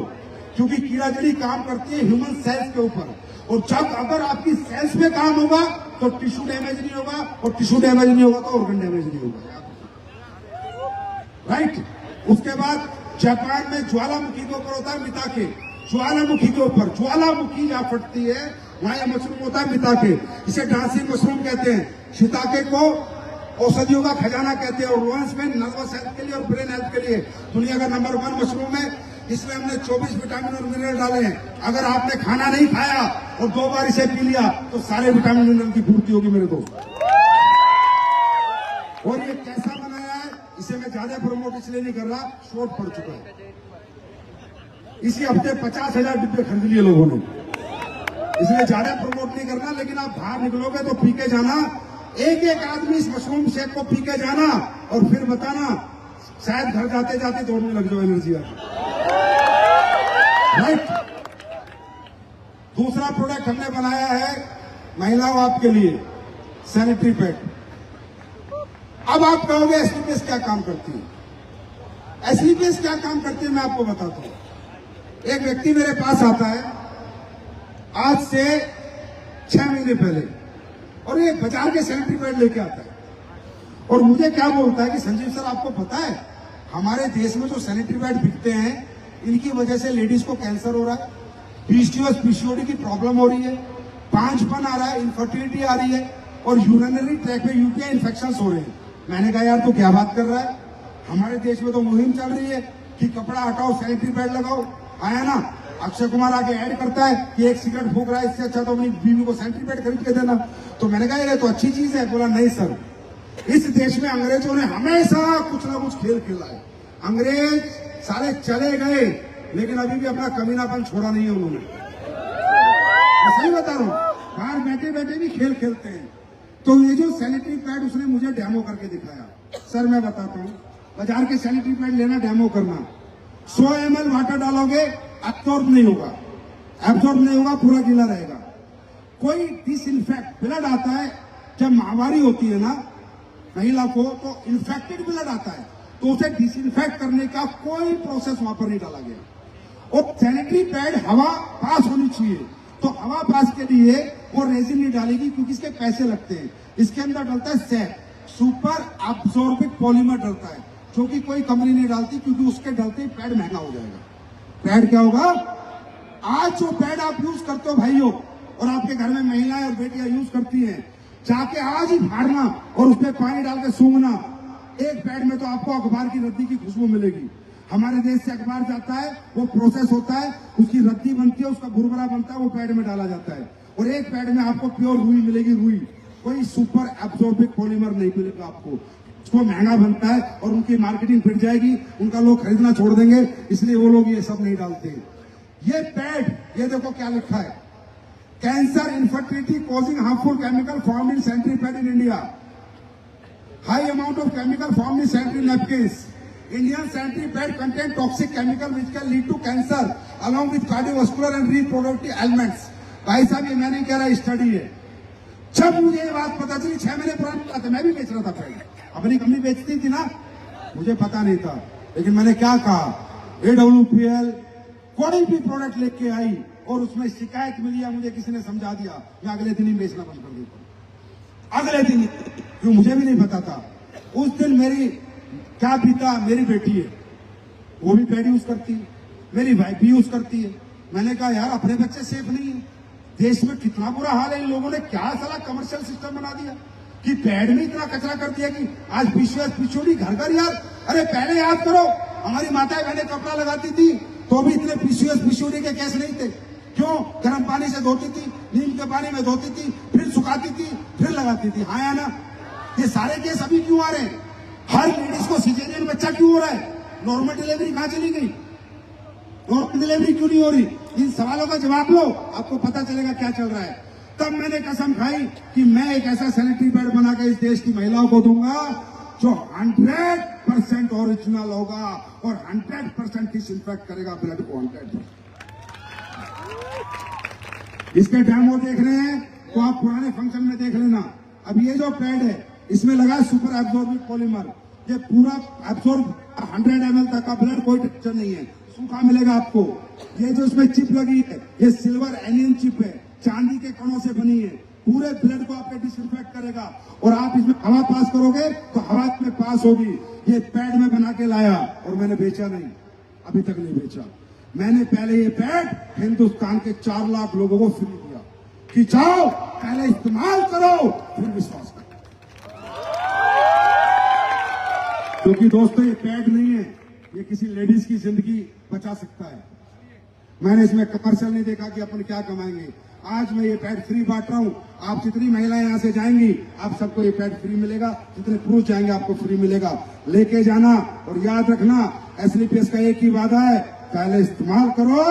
क्योंकि कीड़ा जड़ी काम करती है ह्यूमन सेल्स के ऊपर। और जब अगर आपकी सेल्स पे काम होगा तो टिश्यू डैमेज नहीं होगा, और टिश्यू डैमेज नहीं होगा तो ऑर्गन डैमेज नहीं होगा, राइट। उसके बाद जापान में ज्वालामुखी के ऊपर होता है मिताके। ज्वालामुखी के ऊपर, ज्वालामुखी जहां फटती है वहां यह मशरूम होता है मिताके, इसे डांसिंग मशरूम कहते हैं। शिताके को औषधियों का खजाना कहते हैं, और रोहन्स में नर्वस हेल्थ के लिए और ब्रेन हेल्थ के लिए दुनिया का नंबर 1 मशरूम है। इसमें हमने 24 विटामिन और मिनरल डाले हैं। अगर आपने खाना नहीं खाया और 2 बार इसे पी लिया तो सारे विटामिन मिनरल की पूर्ति होगी मेरे दोस्त। और ये कैसा बनाया है, इसे मैं ज्यादा प्रमोट इसलिए नहीं कर रहा, शॉर्ट पड़ चुका है। इसी हफ्ते 50,000 डिब्बे खरीद लिए लोगों ने, इसलिए ज्यादा प्रमोट नहीं करना। लेकिन आप बाहर निकलोगे तो पी के जाना, एक आदमी इस मशरूम शेक को पी के जाना और फिर बताना, शायद घर जाते जाते दौड़ने लग जाओ एनर्जी आ, राइट। दूसरा प्रोडक्ट हमने बनाया है महिलाओं आपके लिए, सैनिटरी पैड। अब आप कहोगे एसलीपीएस क्या काम करती है? एसलीपीएस क्या काम करती है मैं आपको बताता हूं। एक व्यक्ति मेरे पास आता है आज से 6 महीने पहले, और ये बाजार के सैनिटरी पैड लेके आता है और मुझे क्या बोलता है कि संजीव सर आपको पता है हमारे देश में जो सैनिटरी पैड बिकते हैं इनकी वजह से लेडीज को कैंसर हो रहा है, PCOS PCOD की प्रॉब्लम हो रही है, पांचपन आ रहा है, इनफर्टिलिटी आ रही है, और यूरिनरी ट्रैक में UTI इन्फेक्शन हो रहे हैं। मैंने कहा यार तो क्या बात कर रहा है, हमारे देश में तो मुहिम चल रही है कि कपड़ा हटाओ सैनिटरी पैड लगाओ। आया ना, अक्षय कुमार आके ऐड करता है कि एक सिगरेट फूंक रहा है, इससे अच्छा तो अपनी बीवी को सैनिटरी पैड खरीद के देना। तो मैंने कहा ये तो अच्छी चीज है। बोला नहीं सर, इस देश में अंग्रेजों ने हमेशा कुछ ना कुछ खेल खेला है। अंग्रेज सारे चले गए लेकिन अभी भी अपना कमीनापन छोड़ा नहीं है उन्होंने। मैं सही बता रहा हूँ, बाहर बैठे बैठे भी खेल खेलते हैं। तो ये जो सैनिटरी पैड उसने मुझे डेमो करके दिखाया। सर मैं बताता हूँ, बाजार के सैनिटरी पैड लेना, डेमो करना, 100 ml वाटर डालोगे, एब्जॉर्ब नहीं होगा, एब्जॉर्ब नहीं होगा, पूरा गीला रहेगा। कोई डिसइंफेक्ट ब्लड आता है जब महामारी होती है ना महिला को, तो इन्फेक्टेड ब्लड आता है, तो उसे डिसइंफेक्ट करने का कोई प्रोसेस वहां पर नहीं डाला गया। और सैनिटरी पैड हवा पास होनी चाहिए, तो हवा पास के लिए वो रेजिन नहीं डालेगी क्योंकि इसके पैसे लगते हैं। इसके अंदर डलता है सैप, सुपर अब्सॉर्बिक पॉलीमर डलता है, जो कि कोई कंपनी नहीं डालती क्योंकि उसके डलते ही पैड महंगा हो जाएगा। पैड क्या होगा, आज जो पैड आप यूज करते हो भाइयों, और आपके घर में महिलाएं और बेटियां यूज करती हैं, जाके आज ही फाड़ना और उसमें पानी डाल के सूंघना। एक पैड में तो आपको अखबार की रद्दी की खुशबू मिलेगी। हमारे देश से अखबार जाता है, वो प्रोसेस होता है, उसकी रद्दी बनती है, उसका बुरबरा बनता है, वो पैड में डाला जाता है और एक पैड में आपको प्योर रुई मिलेगी। रुई, कोई सुपर एब्जॉर्बिक पॉलीमर नहीं मिलेगा आपको। उसको महंगा बनता है और उनकी मार्केटिंग फिट जाएगी, उनका लोग खरीदना छोड़ देंगे, इसलिए वो लोग ये सब नहीं डालते। ये पैड, ये देखो क्या लिखा है, cancer, infertility causing harmful chemical form in sanitary pad in India, high amount of chemical form in sanitary napkins, Indian sanitary pad contain toxic chemical which can lead to cancer along with cardiovascular and reproductive elements. भाई साहब, ये मैं नहीं कह रहा, स्टडी है। जब मुझे ये बात पता चली, 6 महीने पुरानी बात है, मैं भी बेच रहा था पैड, अपनी कंपनी बेचती थी ना, मुझे पता नहीं था, लेकिन मैंने क्या कहा, AWPL कोई भी प्रोडक्ट लेके आई और उसमें शिकायत मिली या मुझे किसी ने समझा दिया, मैं अगले दिन ही बेचना बंद कर देता। अगले दिन, क्यों, मुझे भी नहीं पता था। उस दिन मेरी क्या पिता, मेरी बेटी है, वो भी पैड यूज करती है, मेरी वाइफ भी यूज करती है। मैंने कहा यार, अपने बच्चे सेफ नहीं है, देश में कितना बुरा हाल है, इन लोगों ने क्या साला कमर्शियल सिस्टम बना दिया कि पैड में इतना कचरा कर दिया कि आज पिछोड़ी घर घर। यार, अरे पहले याद करो, हमारी माताएं बहनें कपड़ा लगाती थी तो भी इतने पिछोड़ी के केस नहीं थे। क्यों? गर्म पानी से धोती थी, नीम के पानी में धोती थी, फिर सुखाती थी, फिर लगाती थी। हाँ या ना? ये सारे केस अभी क्यों आ रहे हैं? हर लेडीज को सिजेरियन बच्चा क्यों हो रहा है? नॉर्मल डिलीवरी कहां चली गई? नॉर्मल डिलीवरी क्यों नहीं हो रही? इन सवालों का जवाब लो, आपको पता चलेगा क्या चल रहा है। तब मैंने कसम खाई कि मैं एक ऐसा सैनिटरी पैड बना के इस देश की महिलाओं को दूंगा जो 100% ओरिजिनल होगा और 100% डिसइंफेक्ट करेगा ब्लड को। 100%। इसके डेमो देख रहे हैं तो आप पुराने फंक्शन में देख लेना। अब ये जो पैड है, इसमें लगा है सुपर एब्जॉर्बिक पॉलीमर, ये पूरा एब्जॉर्ब 100 ml तक का ब्लड, कोई टेंशन नहीं है, सूखा मिलेगा आपको। ये जो इसमें चिप लगी है, ये सिल्वर एलियन चिप है, चांदी के कणों से बनी है, पूरे ब्लड को आपके डिसइंफेक्ट करेगा और आप इसमें हवा पास करोगे तो हवा इसमें पास होगी। ये पैड में बना के लाया और मैंने बेचा नहीं, अभी तक नहीं बेचा। मैंने पहले ये पैड हिंदुस्तान के 4 लाख लोगों को फ्री दिया कि जाओ पहले इस्तेमाल करो फिर विश्वास करो। क्योंकि दोस्तों, ये पैड नहीं है, ये किसी लेडीज की जिंदगी बचा सकता है। मैंने इसमें कमर्शियल नहीं देखा कि अपन क्या कमाएंगे। आज मैं ये पैड फ्री बांट रहा हूं, आप जितनी महिलाएं यहां से जाएंगी आप सबको ये पैड फ्री मिलेगा, जितने पुरुष जाएंगे आपको फ्री मिलेगा। लेके जाना और याद रखना, SLPS का एक ही वादा है, पहले इस्तेमाल करो।